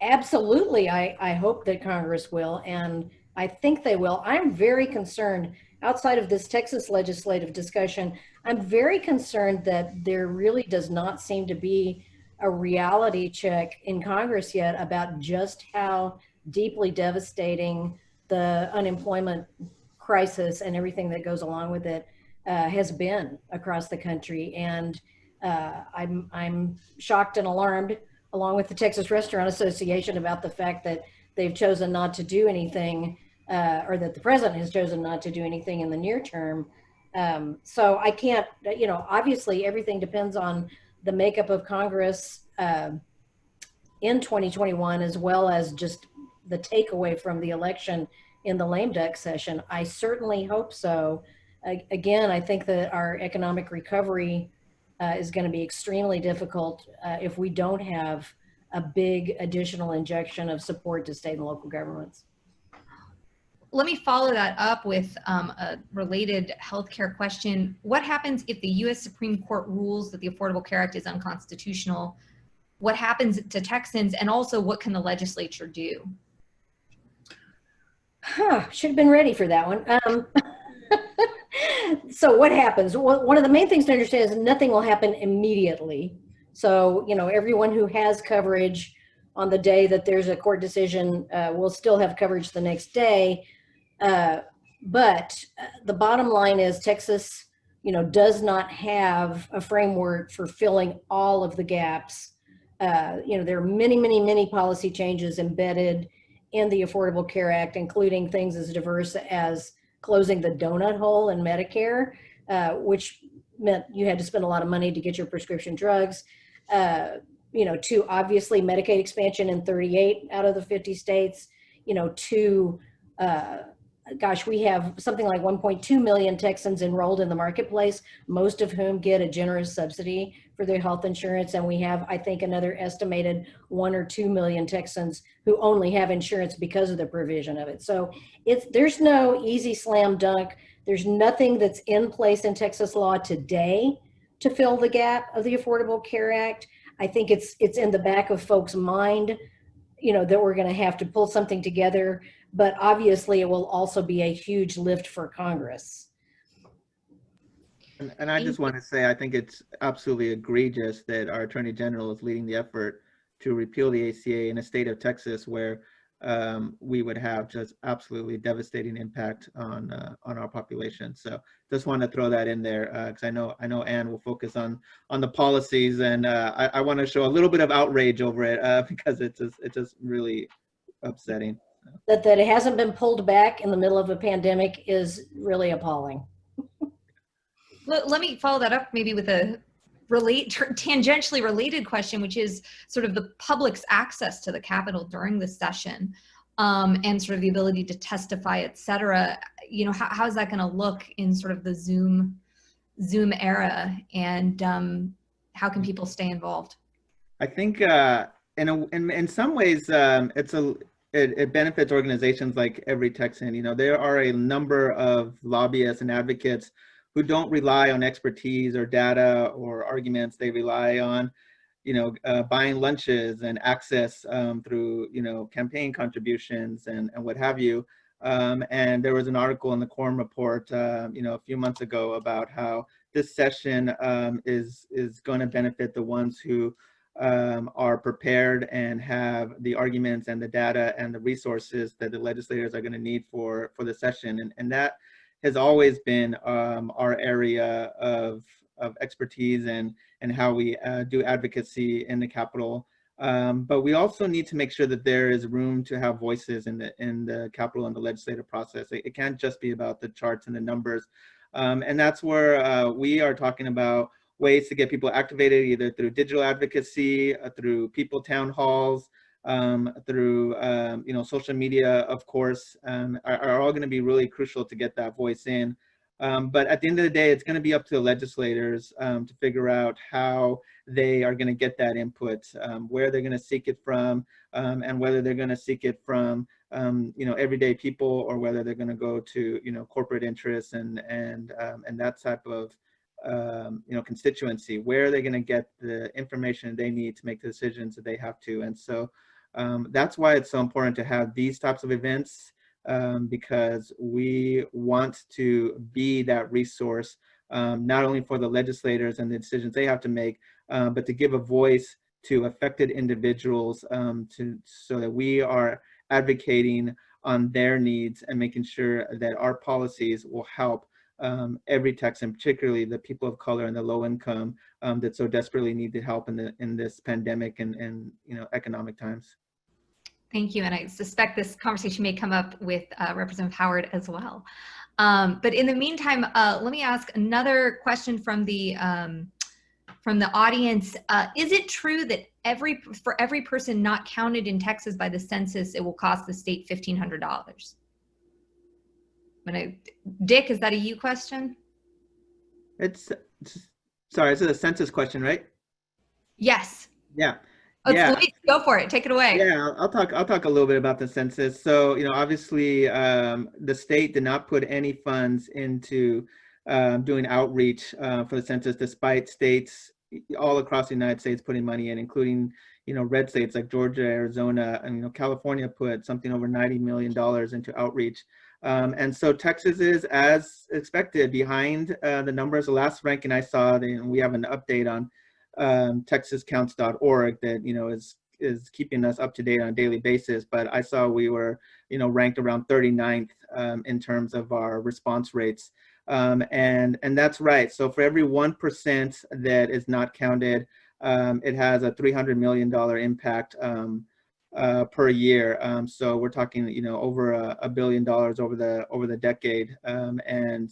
Absolutely, I hope that Congress will, and I think they will. I'm very concerned, outside of this Texas legislative discussion, I'm very concerned that there really does not seem to be a reality check in Congress yet about just how deeply devastating the unemployment crisis and everything that goes along with it has been across the country. And I'm shocked and alarmed, along with the Texas Restaurant Association, about the fact that they've chosen not to do anything, or that the president has chosen not to do anything in the near term. So I can't, obviously everything depends on the makeup of Congress in 2021, as well as just the takeaway from the election in the lame duck session. I certainly hope so. Again, I think that our economic recovery is going to be extremely difficult if we don't have a big additional injection of support to state and local governments. Let me follow that up with a related healthcare question. What happens if the U.S. Supreme Court rules that the Affordable Care Act is unconstitutional? What happens to Texans, and also what can the legislature do? Should have been ready for that one. So what happens? Well, one of the main things to understand is nothing will happen immediately. So, everyone who has coverage on the day that there's a court decision will still have coverage the next day. But the bottom line is Texas, does not have a framework for filling all of the gaps. There are many policy changes embedded in the Affordable Care Act, including things as diverse as closing the donut hole in Medicare, which meant you had to spend a lot of money to get your prescription drugs, to obviously Medicaid expansion in 38 out of the 50 states, to, we have something like 1.2 million Texans enrolled in the marketplace, most of whom get a generous subsidy for their health insurance. And we have, I think, another estimated 1 or 2 million Texans who only have insurance because of the provision of it. So there's no easy slam dunk. There's nothing that's in place in Texas law today to fill the gap of the Affordable Care Act. I think it's in the back of folks' mind, that we're going to have to pull something together. But obviously, it will also be a huge lift for Congress. And I just want to say, I think it's absolutely egregious that our Attorney General is leading the effort to repeal the ACA in a state of Texas where we would have just absolutely devastating impact on our population. So just want to throw that in there because I know Anne will focus on the policies, and I want to show a little bit of outrage over it because it's just really upsetting. That it hasn't been pulled back in the middle of a pandemic is really appalling. Let me follow that up maybe with a tangentially related question, which is sort of the public's access to the Capitol during the session, and sort of the ability to testify, et cetera. You know, how's that going to look in sort of the Zoom era, and how can people stay involved? I think in some ways it benefits organizations like Every Texan. You know, there are a number of lobbyists and advocates who don't rely on expertise or data or arguments. They rely on, you know, buying lunches and access through, you know, campaign contributions and what have you. And there was an article in the Quorum Report, you know, a few months ago about how this session is going to benefit the ones who are prepared and have the arguments and the data and the resources that the legislators are going to need for the session. And that has always been our area of expertise and how we do advocacy in the Capitol. But we also need to make sure that there is room to have voices in the Capitol and the legislative process. It can't just be about the charts and the numbers. And that's where we are talking about ways to get people activated, either through digital advocacy, through people town halls, through you know, social media, of course, are all going to be really crucial to get that voice in. But at the end of the day, it's going to be up to the legislators to figure out how they are going to get that input, where they're going to seek it from, and whether they're going to seek it from you know, everyday people, or whether they're going to go to, you know, corporate interests and that type of you know, constituency. Where are they going to get the information they need to make the decisions that they have to? And so that's why it's so important to have these types of events, because we want to be that resource, not only for the legislators and the decisions they have to make, but to give a voice to affected individuals, so that we are advocating on their needs and making sure that our policies will help every Texan, particularly the people of color and the low income, that so desperately need the help in this pandemic and you know, economic times. Thank you, and I suspect this conversation may come up with Representative Howard as well. But in the meantime, let me ask another question from the audience. Is it true that for every person not counted in Texas by the census, it will cost the state $1,500? Dick, is that a you question? Sorry, it's a census question, right? Yes. Yeah. Yeah. Luis, go for it. Take it away. Yeah, I'll talk a little bit about the census. So, you know, obviously, the state did not put any funds into doing outreach for the census, despite states all across the United States putting money in, including, you know, red states like Georgia, Arizona, and, you know, California put something over $90 million into outreach. And so Texas is, as expected, behind the numbers. The last ranking I saw, and we have an update on texascounts.org that, you know, is keeping us up to date on a daily basis. But I saw we were, you know, ranked around 39th in terms of our response rates. And that's right. So for every 1% that is not counted, it has a $300 million impact per year. So we're talking, you know, over $1 billion over the decade. And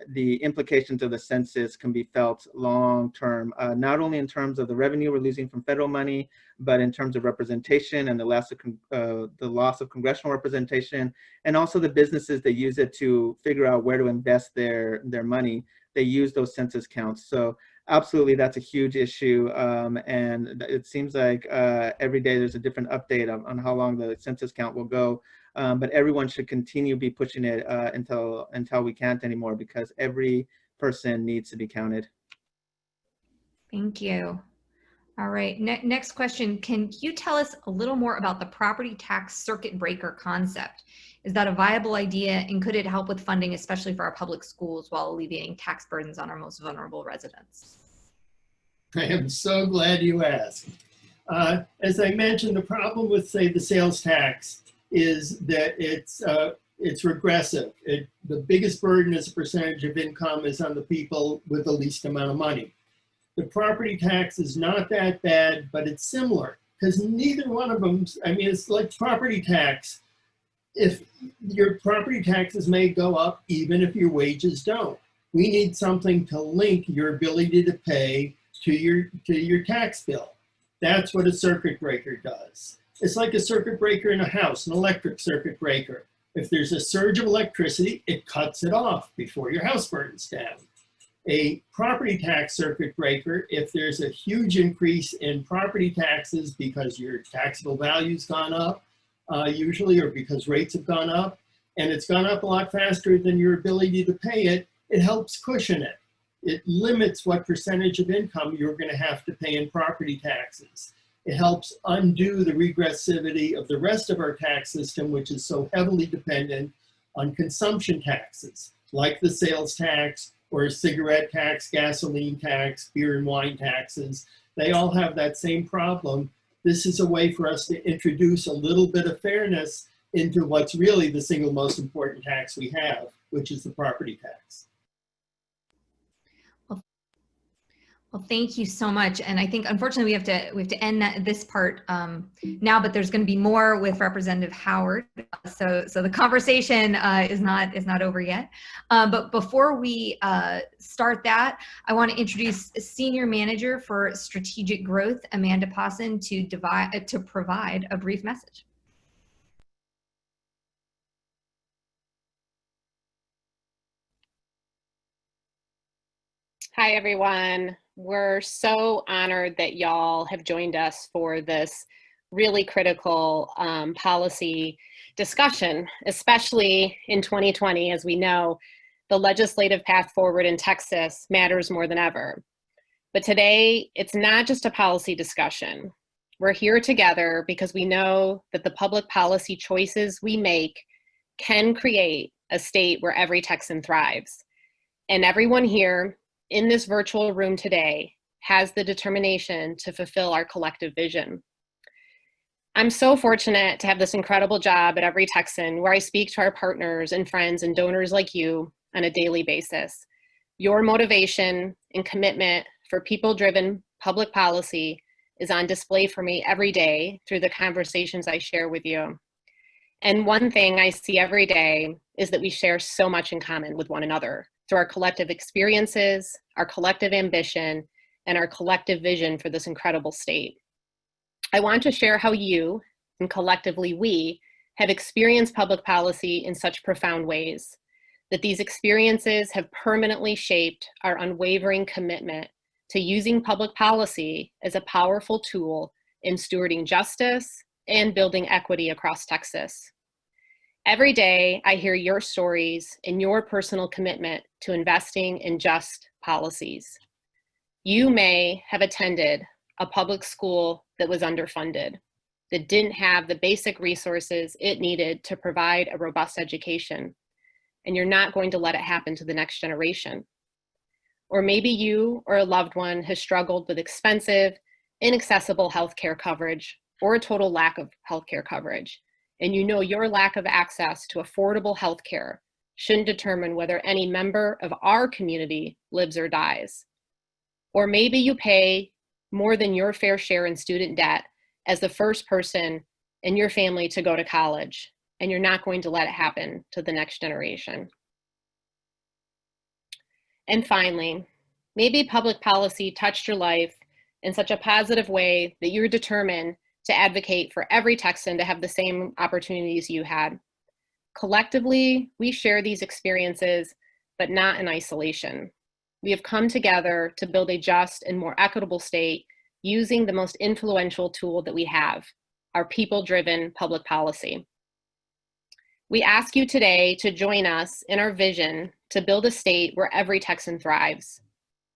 the implications of the census can be felt long term, not only in terms of the revenue we're losing from federal money, but in terms of representation and the loss of congressional representation, and also the businesses that use it to figure out where to invest their money. They use those census counts. So absolutely, that's a huge issue. And it seems like every day there's a different update on how long the census count will go. But everyone should continue be pushing it until we can't anymore, because every person needs to be counted. Thank you. All right, next question. Can you tell us a little more about the property tax circuit breaker concept? Is that a viable idea, and could it help with funding, especially for our public schools, while alleviating tax burdens on our most vulnerable residents? I am so glad you asked. As I mentioned, the problem with, say, the sales tax is that it's regressive. The biggest burden as a percentage of income is on the people with the least amount of money. The property tax is not that bad, but it's similar. because neither one of them, I mean, it's like property tax. If your property taxes may go up even if your wages don't. We need something to link your ability to pay to your tax bill. That's what a circuit breaker does. It's like a circuit breaker in a house, an electric circuit breaker. If there's a surge of electricity, it cuts it off before your house burns down. A property tax circuit breaker, if there's a huge increase in property taxes because your taxable value's gone up, usually, or because rates have gone up, and it's gone up a lot faster than your ability to pay it, it helps cushion it. It limits what percentage of income you're going to have to pay in property taxes. It helps undo the regressivity of the rest of our tax system, which is so heavily dependent on consumption taxes, like the sales tax or cigarette tax, gasoline tax, beer and wine taxes. They all have that same problem. This is a way for us to introduce a little bit of fairness into what's really the single most important tax we have, which is the property tax. Well, thank you so much. And I think, unfortunately, we have to end this part now, but there's going to be more with Representative Howard. So the conversation is not over yet. But before we start that, I want to introduce Senior Manager for Strategic Growth, Amanda Pawson, to provide a brief message. Hi, everyone. We're so honored that y'all have joined us for this really critical policy discussion, especially in 2020. As we know, the legislative path forward in Texas matters more than ever. But today, it's not just a policy discussion. We're here together because we know that the public policy choices we make can create a state where every Texan thrives. And everyone here in this virtual room today has the determination to fulfill our collective vision. I'm so fortunate to have this incredible job at Every Texan, where I speak to our partners and friends and donors like you on a daily basis. Your motivation and commitment for people-driven public policy is on display for me every day through the conversations I share with you. And one thing I see every day is that we share so much in common with one another through our collective experiences, our collective ambition, and our collective vision for this incredible state. I want to share how you, and collectively we, have experienced public policy in such profound ways, that these experiences have permanently shaped our unwavering commitment to using public policy as a powerful tool in stewarding justice and building equity across Texas. Every day, I hear your stories and your personal commitment to investing in just policies. You may have attended a public school that was underfunded, that didn't have the basic resources it needed to provide a robust education, and you're not going to let it happen to the next generation. Or maybe you or a loved one has struggled with expensive, inaccessible healthcare coverage or a total lack of healthcare coverage. And you know your lack of access to affordable health care shouldn't determine whether any member of our community lives or dies. Or maybe you pay more than your fair share in student debt as the first person in your family to go to college, and you're not going to let it happen to the next generation. And finally, maybe public policy touched your life in such a positive way that you're determined to advocate for every Texan to have the same opportunities you had. Collectively, we share these experiences, but not in isolation. We have come together to build a just and more equitable state using the most influential tool that we have, our people-driven public policy. We ask you today to join us in our vision to build a state where every Texan thrives.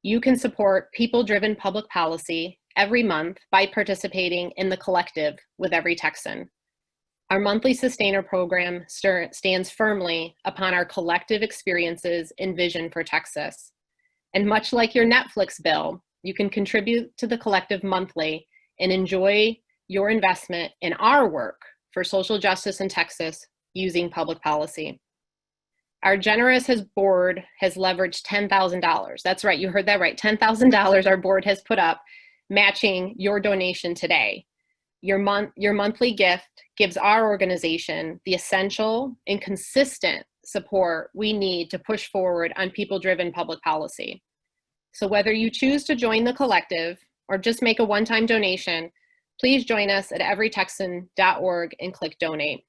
You can support people-driven public policy every month by participating in the collective with Every Texan. Our monthly sustainer program stands firmly upon our collective experiences and vision for Texas. And much like your Netflix bill, you can contribute to the collective monthly and enjoy your investment in our work for social justice in Texas using public policy. Our generous board has leveraged $10,000. That's right, you heard that right, $10,000 our board has put up, matching your donation today. Your monthly gift gives our organization the essential and consistent support we need to push forward on people-driven public policy. So whether you choose to join the collective or just make a one-time donation, please join us at everytexan.org and click donate.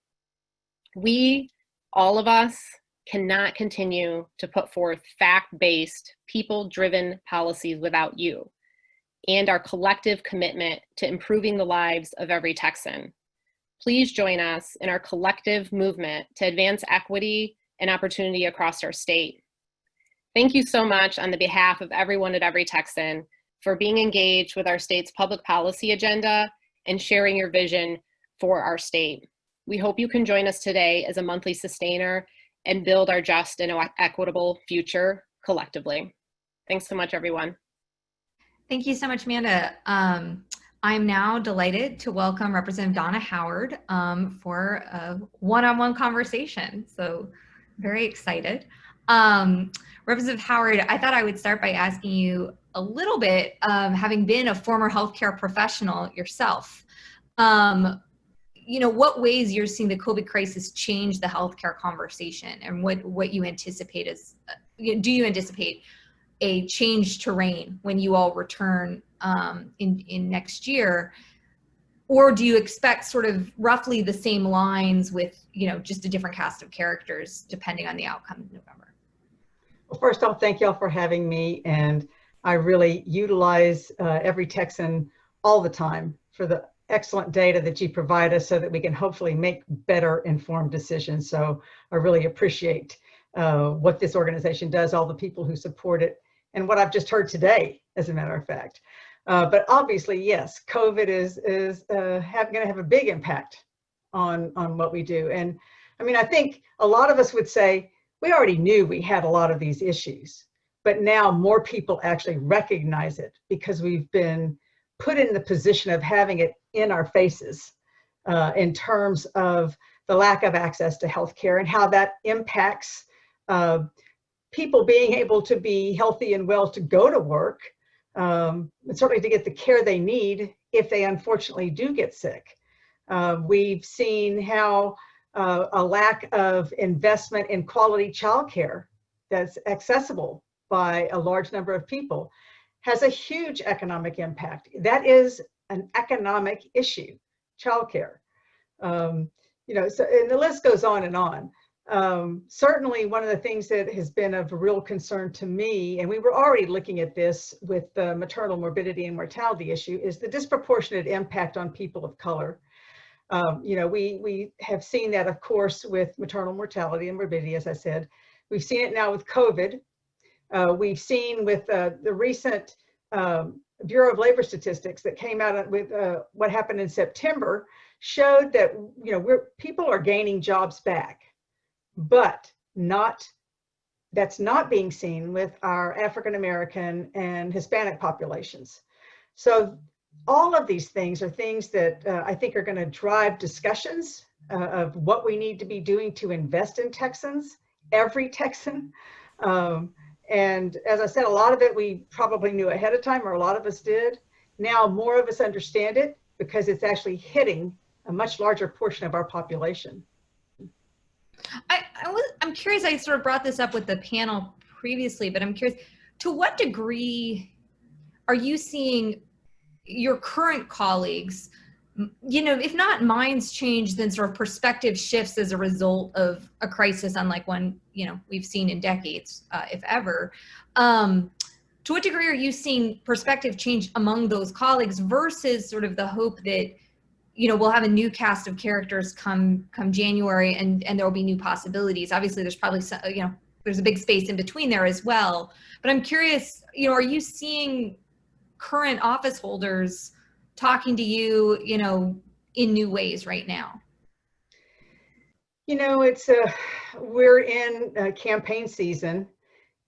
We, all of us, cannot continue to put forth fact-based, people-driven policies without you and our collective commitment to improving the lives of every Texan. Please join us in our collective movement to advance equity and opportunity across our state. Thank you so much on the behalf of everyone at Every Texan for being engaged with our state's public policy agenda and sharing your vision for our state. We hope you can join us today as a monthly sustainer and build our just and equitable future collectively. Thanks so much, everyone. Thank you so much, Amanda. I'm now delighted to welcome Representative Donna Howard for a one-on-one conversation. So very excited. Representative Howard, I thought I would start by asking you a little bit, having been a former healthcare professional yourself, what ways you're seeing the COVID crisis change the healthcare conversation, and what you anticipate is, do you anticipate a change terrain when you all return in next year? Or do you expect sort of roughly the same lines with, just a different cast of characters depending on the outcome in November? Well, first off, thank y'all for having me. And I really utilize Every Texan all the time for the excellent data that you provide us so that we can hopefully make better informed decisions. So I really appreciate what this organization does, all the people who support it, and what I've just heard today, as a matter of fact. But obviously, yes, COVID is going to have a big impact on what we do. And I mean, I think a lot of us would say, we already knew we had a lot of these issues, but now more people actually recognize it because we've been put in the position of having it in our faces in terms of the lack of access to healthcare and how that impacts people being able to be healthy and well to go to work, and certainly to get the care they need if they unfortunately do get sick. We've seen how a lack of investment in quality childcare that's accessible by a large number of people has a huge economic impact. That is an economic issue, childcare. So, and the list goes on and on. Certainly one of the things that has been of real concern to me, and we were already looking at this with the maternal morbidity and mortality issue, is the disproportionate impact on people of color. We have seen that, of course, with maternal mortality and morbidity, as I said. We've seen it now with COVID. We've seen with the recent Bureau of Labor Statistics that came out with what happened in September, showed that people are gaining jobs back, but that's not being seen with our African American and Hispanic populations. So all of these things are things that I think are going to drive discussions of what we need to be doing to invest in Texans, every Texan. And as I said, a lot of it we probably knew ahead of time, or a lot of us did. Now more of us understand it because it's actually hitting a much larger portion of our population. I'm curious, I sort of brought this up with the panel previously, but I'm curious, to what degree are you seeing your current colleagues, if not minds change, then sort of perspective shifts as a result of a crisis unlike one, we've seen in decades, if ever. To what degree are you seeing perspective change among those colleagues versus sort of the hope that, we'll have a new cast of characters come January and there will be new possibilities? Obviously, there's probably some, there's a big space in between there as well. But I'm curious, are you seeing current office holders talking to you, in new ways right now? We're in a campaign season,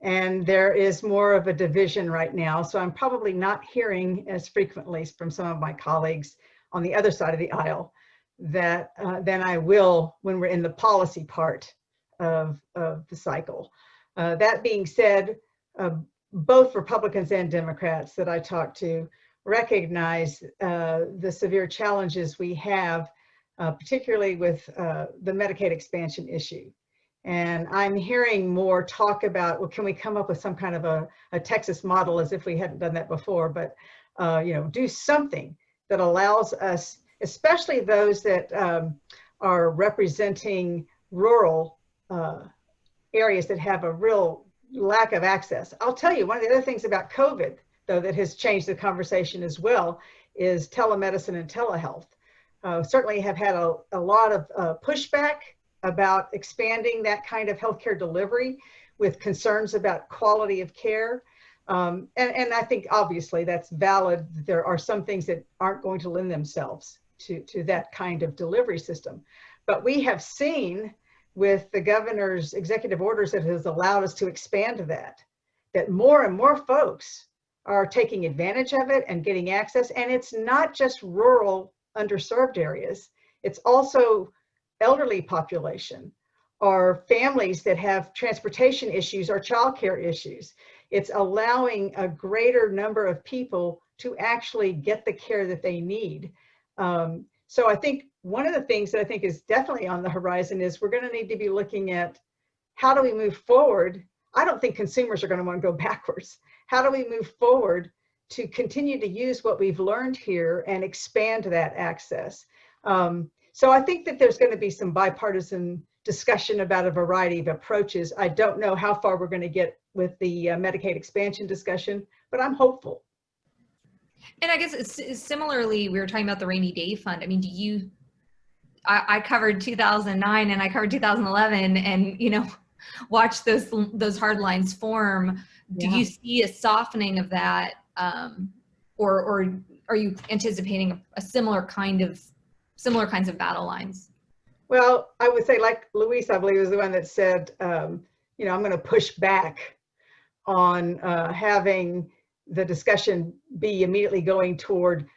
and there is more of a division right now. So I'm probably not hearing as frequently from some of my colleagues on the other side of the aisle than I will when we're in the policy part of the cycle. That being said, both Republicans and Democrats that I talk to recognize the severe challenges we have, particularly with the Medicaid expansion issue. And I'm hearing more talk about, well, can we come up with some kind of a Texas model, as if we hadn't done that before, but do something that allows us, especially those that are representing rural areas that have a real lack of access. I'll tell you, one of the other things about COVID, though, that has changed the conversation as well, is telemedicine and telehealth. Certainly have had a lot of pushback about expanding that kind of healthcare delivery, with concerns about quality of care. And I think obviously that's valid. There are some things that aren't going to lend themselves to that kind of delivery system. But we have seen with the governor's executive orders that has allowed us to expand that more and more folks are taking advantage of it and getting access. And it's not just rural underserved areas. It's also elderly population, or families that have transportation issues or childcare issues. It's allowing a greater number of people to actually get the care that they need. So I think one of the things that I think is definitely on the horizon is we're going to need to be looking at, how do we move forward? I don't think consumers are going to want to go backwards. How do we move forward to continue to use what we've learned here and expand that access? So I think that there's going to be some bipartisan discussion about a variety of approaches. I don't know how far we're going to get with the Medicaid expansion discussion, but I'm hopeful. And I guess it's similarly, we were talking about the rainy day fund. I mean, I covered 2009 and I covered 2011, and watched those hard lines form. Do you see a softening of that, or are you anticipating a similar kinds of battle lines? Well, I would say, like Luis, I believe, was the one that said, I'm going to push back on having the discussion be immediately going toward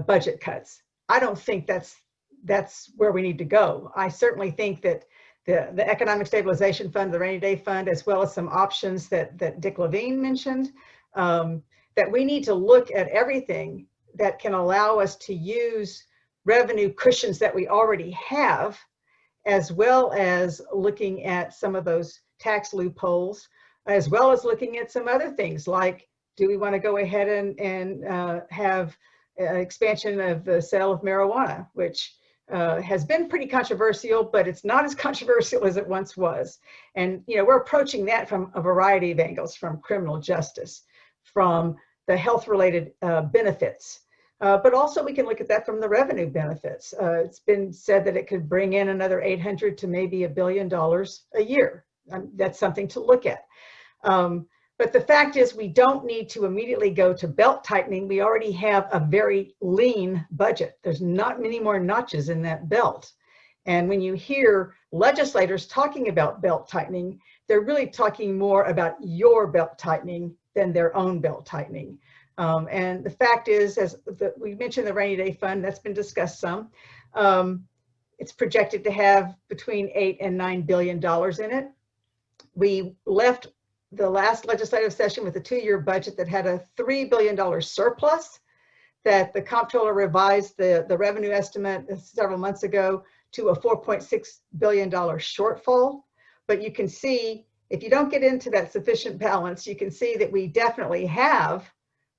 budget cuts. I don't think that's where we need to go. I certainly think that the Economic Stabilization Fund, the Rainy Day Fund, as well as some options that Dick Levine mentioned, that we need to look at everything that can allow us to use revenue cushions that we already have, as well as looking at some of those tax loopholes, as well as looking at some other things like, do we want to go ahead and have expansion of the sale of marijuana, which has been pretty controversial, but it's not as controversial as it once was. And we're approaching that from a variety of angles, from criminal justice, from the health-related benefits, but also we can look at that from the revenue benefits. It's been said that it could bring in another $800 to maybe $1 billion a year. That's something to look at. But the fact is, we don't need to immediately go to belt tightening. We already have a very lean budget. There's not many more notches in that belt. And when you hear legislators talking about belt tightening, they're really talking more about your belt tightening than their own belt tightening. And the fact is, we mentioned the Rainy Day Fund, that's been discussed some. It's projected to have between $8 and $9 billion in it. We left the last legislative session with a 2-year budget that had a $3 billion surplus, that the comptroller revised the revenue estimate several months ago to a $4.6 billion shortfall. But you can see, if you don't get into that sufficient balance, you can see that we definitely have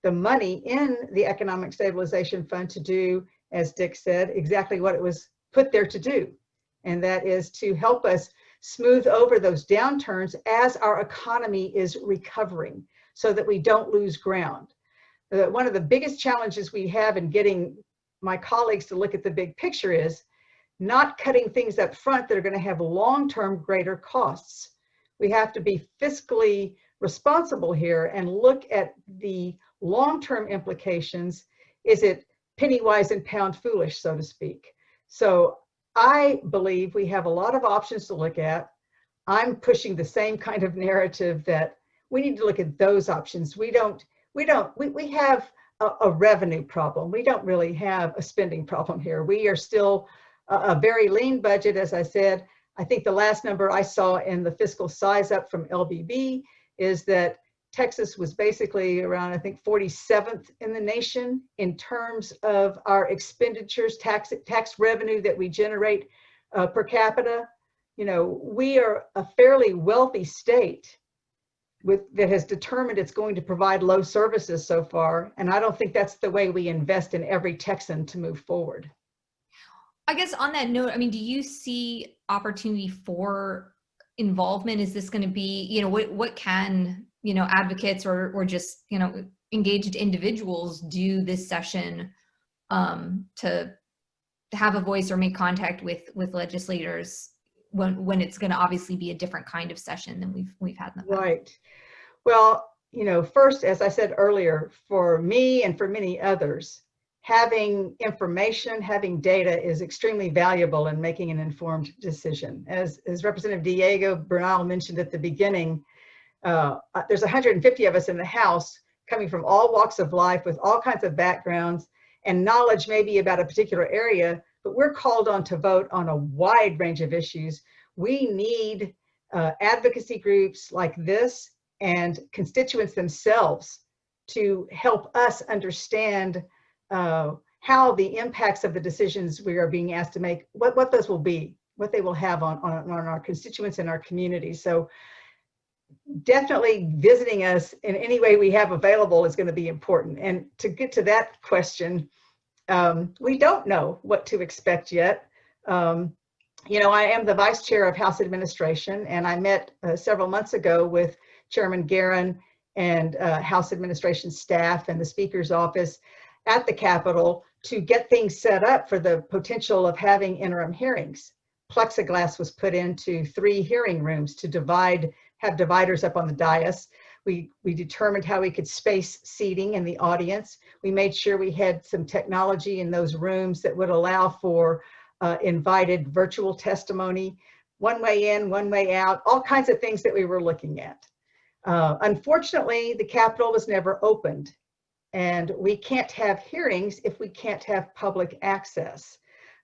the money in the Economic Stabilization Fund to do, as Dick said, exactly what it was put there to do. And that is to help us smooth over those downturns as our economy is recovering, so that we don't lose ground. One of the biggest challenges we have in getting my colleagues to look at the big picture is not cutting things up front that are going to have long-term greater costs. We have to be fiscally responsible here and look at the long-term implications. Is it penny wise and pound foolish, so to speak? So I believe we have a lot of options to look at. I'm pushing the same kind of narrative that we need to look at those options. We have a revenue problem. We don't really have a spending problem here. We are still a very lean budget, as I said. I think the last number I saw in the fiscal size up from LBB is that Texas was basically around, I think, 47th in the nation in terms of our expenditures, tax revenue that we generate per capita. You know, we are a fairly wealthy state that has determined it's going to provide low services so far. And I don't think that's the way we invest in every Texan to move forward. I guess on that note, I mean, do you see opportunity for involvement? Is this going to be, you know, what can, you know, advocates or just, you know, engaged individuals do this session to have a voice or make contact with legislators when it's going to obviously be a different kind of session than we've had in the past? Right. Well, you know, first, as I said earlier, for me and for many others, having information, having data is extremely valuable in making an informed decision. As Representative Diego Bernal mentioned at the beginning, there's 150 of us in the House coming from all walks of life with all kinds of backgrounds and knowledge maybe about a particular area, but we're called on to vote on a wide range of issues. We need advocacy groups like this and constituents themselves to help us understand how the impacts of the decisions we are being asked to make, what those will be, what they will have on our constituents and our communities. So definitely visiting us in any way we have available is going to be important. And to get to that question, we don't know what to expect yet. You know, I am the vice chair of House Administration, and I met several months ago with Chairman Guerin and House Administration staff and the Speaker's office at the Capitol to get things set up for the potential of having interim hearings. Plexiglass was put into 3 hearing rooms to have dividers up on the dais. We determined how we could space seating in the audience. We made sure we had some technology in those rooms that would allow for invited virtual testimony, one way in, one way out, all kinds of things that we were looking at. Unfortunately, the Capitol was never opened, and we can't have hearings if we can't have public access.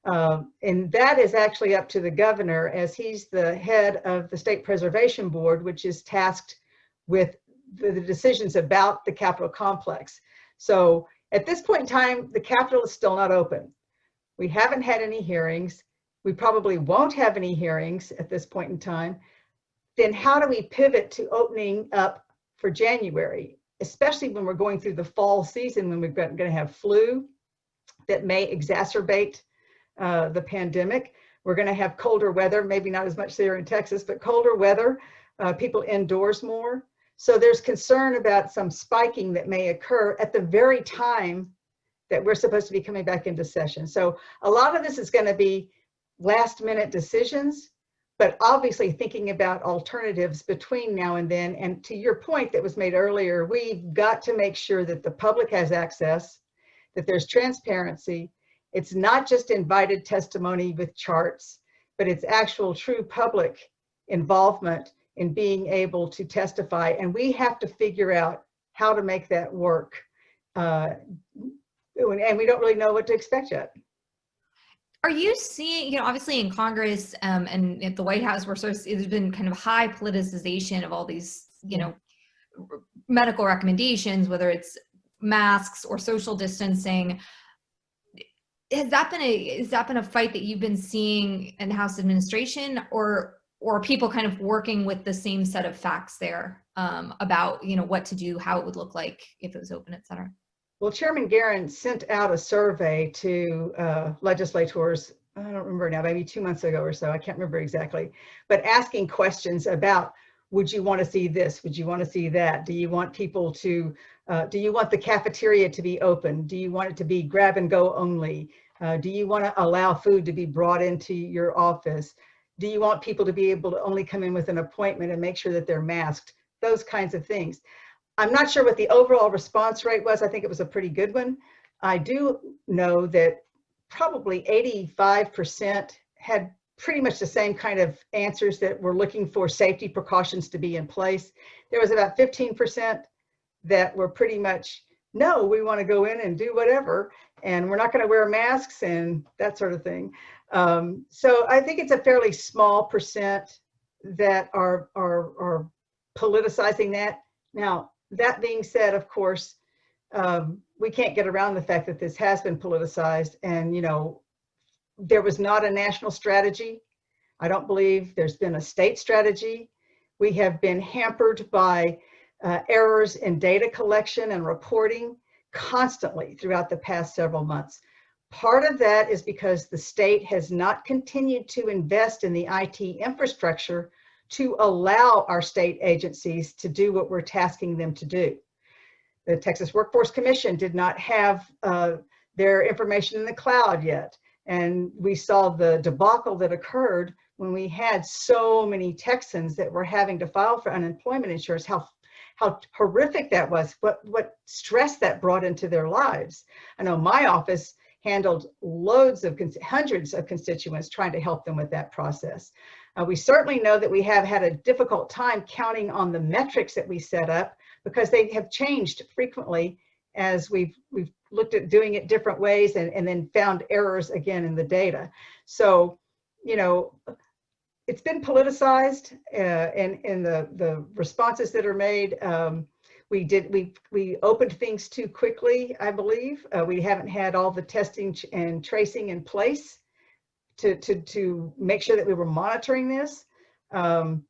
And that is actually up to the governor, as he's the head of the State Preservation Board, which is tasked with the decisions about the Capitol complex. So at this point in time, the Capitol is still not open. We haven't had any hearings. We probably won't have any hearings at this point in time. Then how do we pivot to opening up for January, especially when we're going through the fall season, when we're going to have flu that may exacerbate the pandemic. We're going to have colder weather, maybe not as much here in Texas, but colder weather, people indoors more. So there's concern about some spiking that may occur at the very time that we're supposed to be coming back into session. So a lot of this is going to be last minute decisions, but obviously thinking about alternatives between now and then. And to your point that was made earlier, we've got to make sure that the public has access, that there's transparency. It's not just invited testimony with charts, but it's actual true public involvement in being able to testify. And we have to figure out how to make that work. And we don't really know what to expect yet. Are you seeing, you know, obviously in Congress and at the White House, there's been kind of high politicization of all these, you know, medical recommendations, whether it's masks or social distancing. Has that been a fight that you've been seeing in House administration, or are people kind of working with the same set of facts there about, you know, what to do, how it would look like if it was open, et cetera? Well, Chairman Guerin sent out a survey to legislators, I don't remember now, maybe 2 months ago or so, I can't remember exactly, but asking questions about, would you want to see this? Would you want to see that? Do you want people to, do you want the cafeteria to be open? Do you want it to be grab and go only? Do you want to allow food to be brought into your office? Do you want people to be able to only come in with an appointment and make sure that they're masked? Those kinds of things. I'm not sure what the overall response rate was. I think it was a pretty good one. I do know that probably 85% had pretty much the same kind of answers, that we're looking for safety precautions to be in place. There was about 15% that were pretty much, no, we want to go in and do whatever, and we're not going to wear masks and that sort of thing. So I think it's a fairly small percent that are politicizing that. Now, that being said, of course, we can't get around the fact that this has been politicized, and there was not a national strategy. I don't believe there's been a state strategy. We have been hampered by errors in data collection and reporting constantly throughout the past several months. Part of that is because the state has not continued to invest in the IT infrastructure to allow our state agencies to do what we're tasking them to do. The Texas Workforce Commission did not have their information in the cloud yet. And we saw the debacle that occurred when we had so many Texans that were having to file for unemployment insurance, how horrific that was, what stress that brought into their lives. I know my office handled hundreds of constituents trying to help them with that process. We certainly know that we have had a difficult time counting on the metrics that we set up because they have changed frequently as we've looked at doing it different ways and then found errors again in the data. So, it's been politicized in the responses that are made. We opened things too quickly, I believe. We haven't had all the testing and tracing in place to make sure that we were monitoring this. So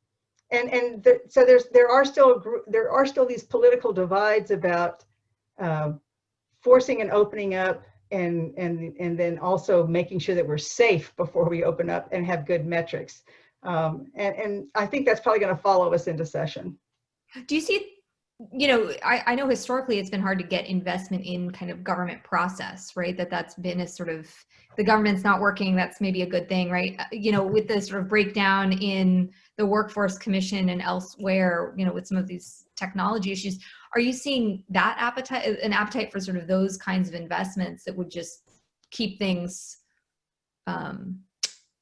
there are still these political divides about forcing and opening up, and then also making sure that we're safe before we open up and have good metrics. And I think that's probably going to follow us into session. Do you see, I know historically it's been hard to get investment in kind of government process, right? That's been a sort of, the government's not working, that's maybe a good thing, right? With the sort of breakdown in the Workforce Commission and elsewhere, with some of these technology issues, are you seeing that an appetite for sort of those kinds of investments that would just keep things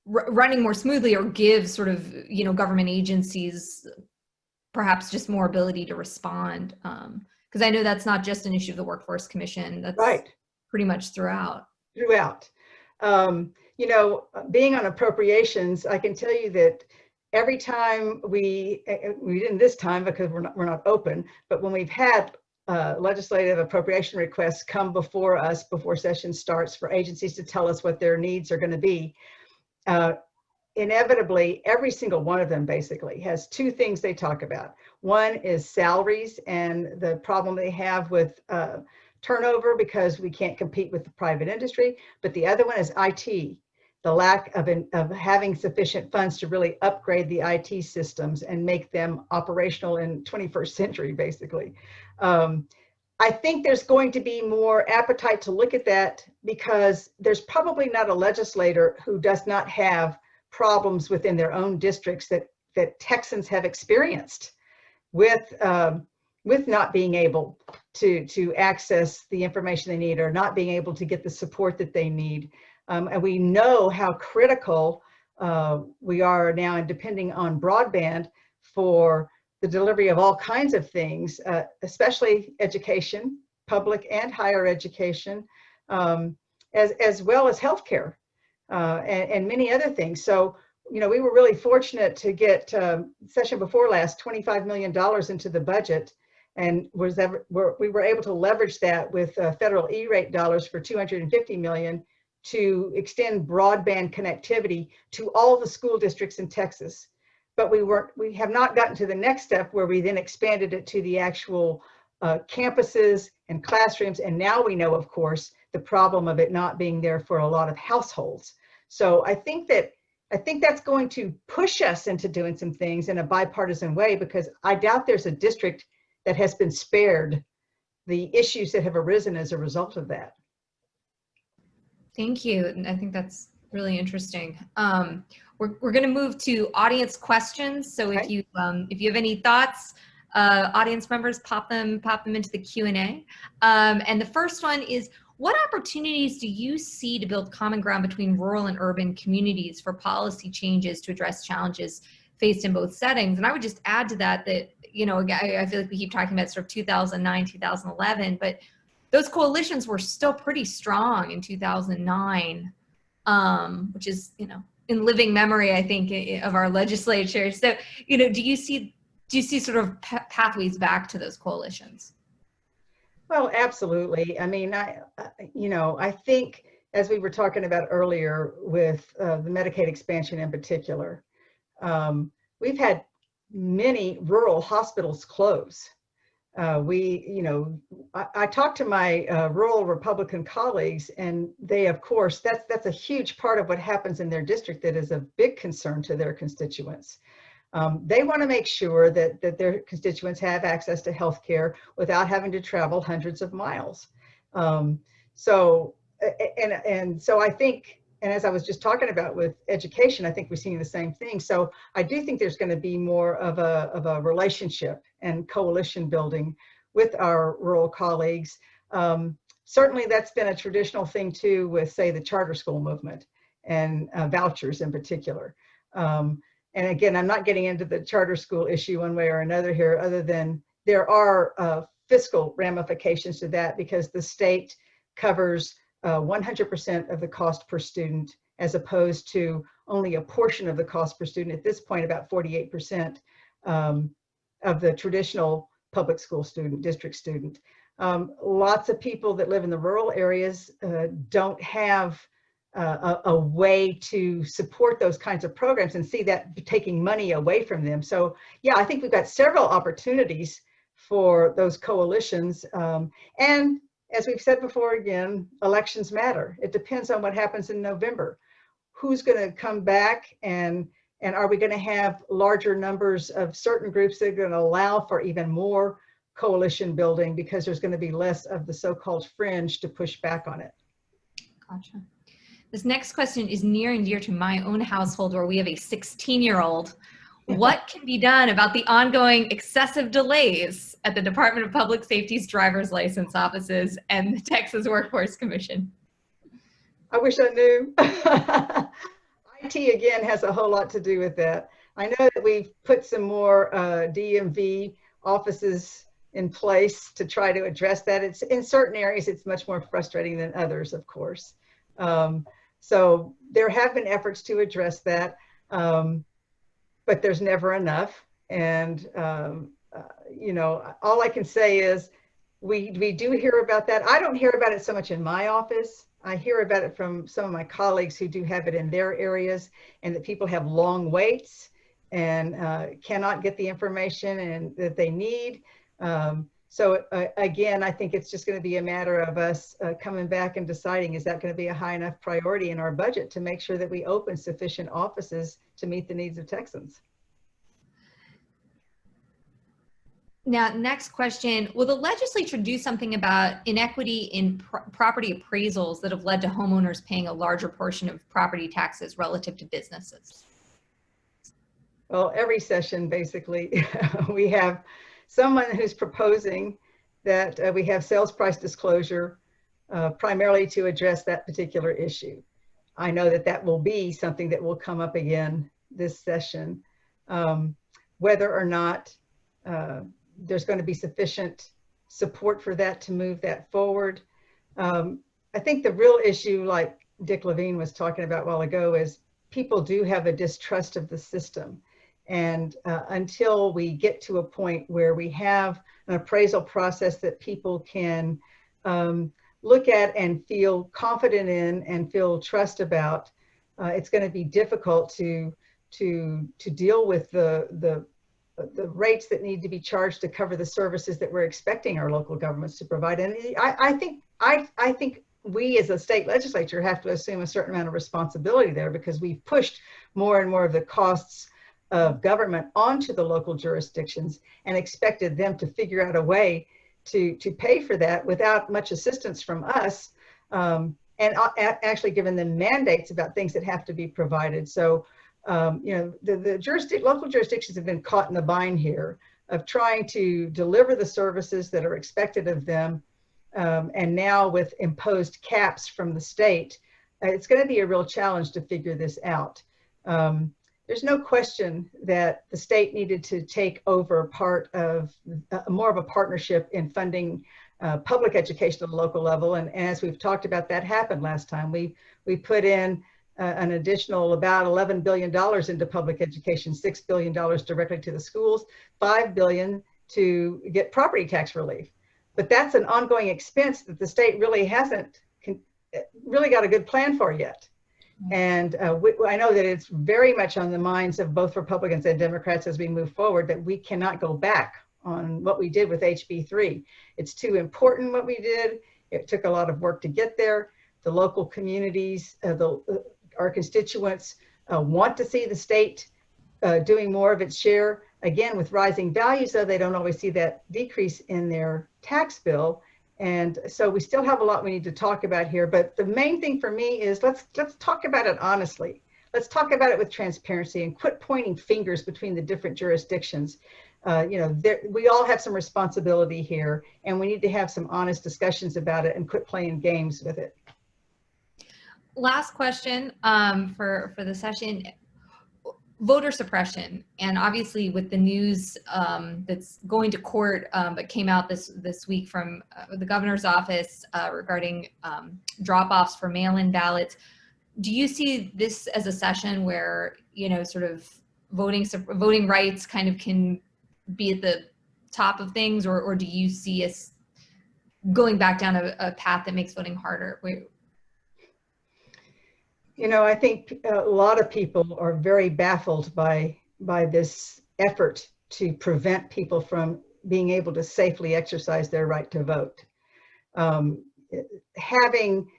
running more smoothly, or give sort of, government agencies perhaps just more ability to respond? Because I know that's not just an issue of the Workforce Commission. That's right. Pretty much throughout. Being on appropriations, I can tell you that every time we didn't this time because we're not open, but when we've had legislative appropriation requests come before us before session starts for agencies to tell us what their needs are going to be, inevitably, every single one of them basically has two things they talk about. One is salaries and the problem they have with turnover because we can't compete with the private industry. But the other one is IT, the lack of having sufficient funds to really upgrade the IT systems and make them operational in 21st century, basically. I think there's going to be more appetite to look at that because there's probably not a legislator who does not have problems within their own districts that Texans have experienced with not being able to access the information they need or not being able to get the support that they need. And we know how critical we are now in depending on broadband for the delivery of all kinds of things, especially education, public and higher education, as well as healthcare and many other things. So, we were really fortunate to get session before last $25 million into the budget, and we were able to leverage that with federal E-rate dollars for $250 million to extend broadband connectivity to all the school districts in Texas. But we have not gotten to the next step where we then expanded it to the actual campuses and classrooms. And now we know, of course, the problem of it not being there for a lot of households. So I think that's going to push us into doing some things in a bipartisan way, because I doubt there's a district that has been spared the issues that have arisen as a result of that. Thank you. And I think that's really interesting. We're going to move to audience questions. So if you have any thoughts, audience members, pop them into the Q&A. And the first one is, what opportunities do you see to build common ground between rural and urban communities for policy changes to address challenges faced in both settings? And I would just add to that, I feel like we keep talking about sort of 2009, 2011, but those coalitions were still pretty strong in 2009, which is, in living memory, I think, of our legislature. So, do you see do you see sort of pathways back to those coalitions? Well, absolutely. I mean, I think as we were talking about earlier with the Medicaid expansion in particular, we've had many rural hospitals close. I talked to my rural Republican colleagues, and they, of course, that's a huge part of what happens in their district that is a big concern to their constituents. They want to make sure that their constituents have access to health care without having to travel hundreds of miles. So I think, and as I was just talking about with education, I think we're seeing the same thing. So I do think there's going to be more of a relationship and coalition building with our rural colleagues. Certainly that's been a traditional thing too with, say, the charter school movement and vouchers in particular. And again, I'm not getting into the charter school issue one way or another here, other than there are fiscal ramifications to that because the state covers 100% of the cost per student, as opposed to only a portion of the cost per student. At this point, about 48% of the traditional public school student, district student. Lots of people that live in the rural areas don't have a way to support those kinds of programs and see that taking money away from them. So yeah, I think we've got several opportunities for those coalitions. And as we've said before, again, elections matter. It depends on what happens in November. Who's going to come back, and are we going to have larger numbers of certain groups that are going to allow for even more coalition building because there's going to be less of the so-called fringe to push back on it. Gotcha. This next question is near and dear to my own household, where we have a 16-year-old. What can be done about the ongoing excessive delays at the Department of Public Safety's driver's license offices and the Texas Workforce Commission? I wish I knew. IT, again, has a whole lot to do with that. I know that we've put some more DMV offices in place to try to address that. It's in certain areas, it's much more frustrating than others, of course. So there have been efforts to address that, but there's never enough. And, all I can say is we do hear about that. I don't hear about it so much in my office. I hear about it from some of my colleagues who do have it in their areas, and that people have long waits and cannot get the information and that they need. So again, I think it's just going to be a matter of us coming back and deciding, is that going to be a high enough priority in our budget to make sure that we open sufficient offices to meet the needs of Texans? Now, next question, will the legislature do something about inequity in property appraisals that have led to homeowners paying a larger portion of property taxes relative to businesses? Well, every session, basically, we have someone who's proposing that we have sales price disclosure primarily to address that particular issue. I know that that will be something that will come up again this session. Whether or not there's going to be sufficient support for that to move that forward. I think the real issue, like Dick Levine was talking about a while ago, is people do have a distrust of the system. And until we get to a point where we have an appraisal process that people can look at and feel confident in and feel trust about, it's going to be difficult to deal with the rates that need to be charged to cover the services that we're expecting our local governments to provide. And I think we as a state legislature have to assume a certain amount of responsibility there, because we've pushed more and more of the costs of government onto the local jurisdictions and expected them to figure out a way to pay for that without much assistance from us, and actually given them mandates about things that have to be provided. So the local jurisdictions have been caught in the bind here of trying to deliver the services that are expected of them, and now with imposed caps from the state, it's going to be a real challenge to figure this out. There's no question that the state needed to take over part of more of a partnership in funding public education at the local level. And as we've talked about, that happened last time. We put in an additional about $11 billion into public education, $6 billion directly to the schools, $5 billion to get property tax relief. But that's an ongoing expense that the state really hasn't really got a good plan for yet. And I know that it's very much on the minds of both Republicans and Democrats as we move forward that we cannot go back on what we did with HB3. It's too important what we did. It took a lot of work to get there. The local communities, our constituents want to see the state doing more of its share. Again, with rising values, though, they don't always see that decrease in their tax bill. And so we still have a lot we need to talk about here. But the main thing for me is let's talk about it honestly. Let's talk about it with transparency and quit pointing fingers between the different jurisdictions. We all have some responsibility here, and we need to have some honest discussions about it and quit playing games with it. Last question for the session. Voter suppression, and obviously with the news that's going to court but came out this week from the governor's office regarding drop-offs for mail-in ballots, do you see this as a session where sort of voting rights kind of can be at the top of things, or do you see us going back down a path that makes voting harder? I think a lot of people are very baffled by this effort to prevent people from being able to safely exercise their right to vote. Having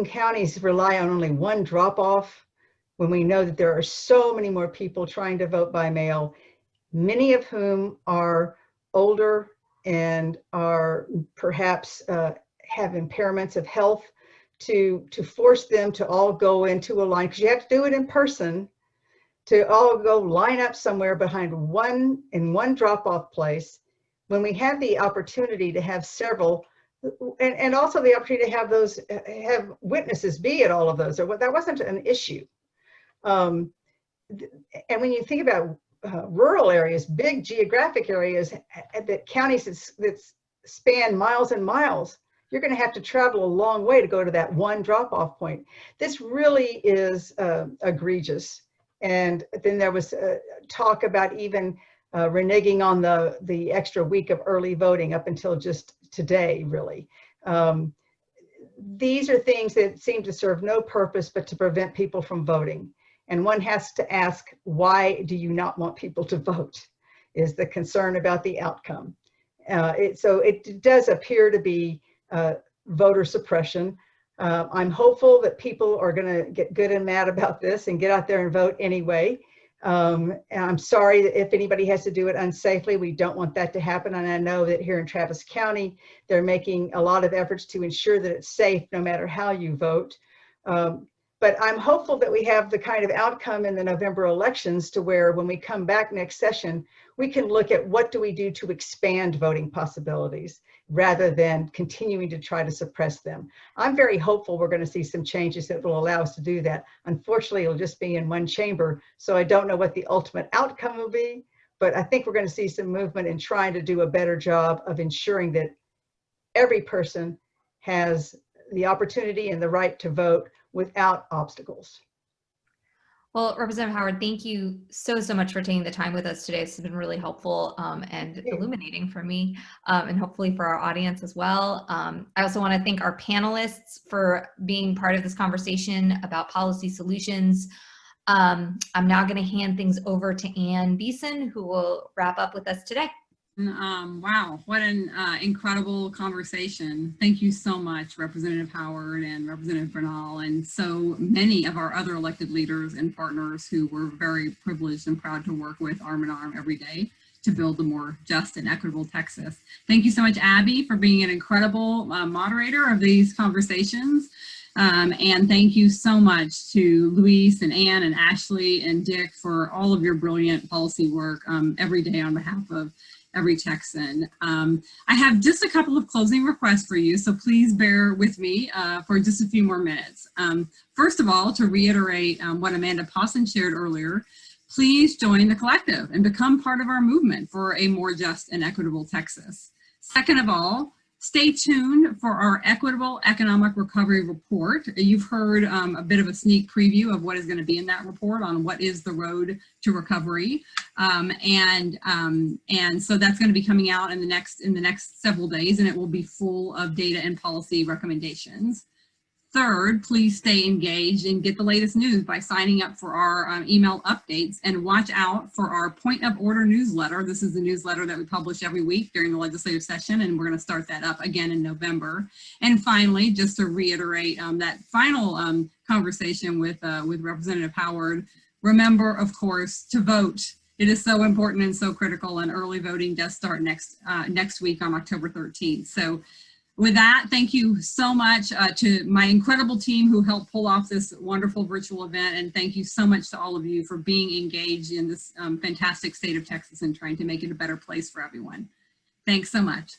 counties rely on only one drop-off when we know that there are so many more people trying to vote by mail, many of whom are older and are perhaps have impairments of health, to force them to all go into a line, because you have to do it in person, to all go line up somewhere behind one drop-off place, when we have the opportunity to have several, and also the opportunity to have witnesses be at all of those. That wasn't an issue. And when you think about rural areas, big geographic areas, that counties that span miles and miles, you're going to have to travel a long way to go to that one drop-off point. This really is egregious. And then there was talk about even reneging on the extra week of early voting up until just today, really. These are things that seem to serve no purpose but to prevent people from voting. And one has to ask, why do you not want people to vote? Is the concern about the outcome. So it does appear to be voter suppression. I'm hopeful that people are going to get good and mad about this and get out there and vote anyway. And I'm sorry that if anybody has to do it unsafely, we don't want that to happen. And I know that here in Travis County, they're making a lot of efforts to ensure that it's safe no matter how you vote. But I'm hopeful that we have the kind of outcome in the November elections to where when we come back next session, we can look at what do we do to expand voting possibilities rather than continuing to try to suppress them. I'm very hopeful we're going to see some changes that will allow us to do that. Unfortunately, it'll just be in one chamber, so I don't know what the ultimate outcome will be, but I think we're going to see some movement in trying to do a better job of ensuring that every person has the opportunity and the right to vote without obstacles. Well, Representative Howard, thank you so much for taking the time with us today. This has been really helpful and illuminating for me and hopefully for our audience as well. I also want to thank our panelists for being part of this conversation about policy solutions. I'm now going to hand things over to Ann Beeson, who will wrap up with us today. Wow, what an incredible conversation. Thank you so much, Representative Howard and Representative Bernal, and so many of our other elected leaders and partners who we're very privileged and proud to work with arm in arm every day to build a more just and equitable Texas. Thank you so much, Abby, for being an incredible moderator of these conversations. And thank you so much to Luis and Ann and Ashley and Dick for all of your brilliant policy work every day on behalf of every Texan. I have just a couple of closing requests for you, so please bear with me for just a few more minutes. First of all, to reiterate what Amanda Pawson shared earlier, please join the collective and become part of our movement for a more just and equitable Texas. Second of all, Stay tuned for our Equitable Economic Recovery Report. You've heard a bit of a sneak preview of what is going to be in that report on what is the road to recovery. And so that's going to be coming out in the next several days, and it will be full of data and policy recommendations. Third, please stay engaged and get the latest news by signing up for our email updates, and watch out for our Point of Order newsletter. This is the newsletter that we publish every week during the legislative session, and we're going to start that up again in November. And finally, just to reiterate that final conversation with Representative Howard, remember, of course, to vote. It is so important and so critical, and early voting does start next week on October 13th. So with that, thank you so much to my incredible team who helped pull off this wonderful virtual event. And thank you so much to all of you for being engaged in this fantastic state of Texas and trying to make it a better place for everyone. Thanks so much.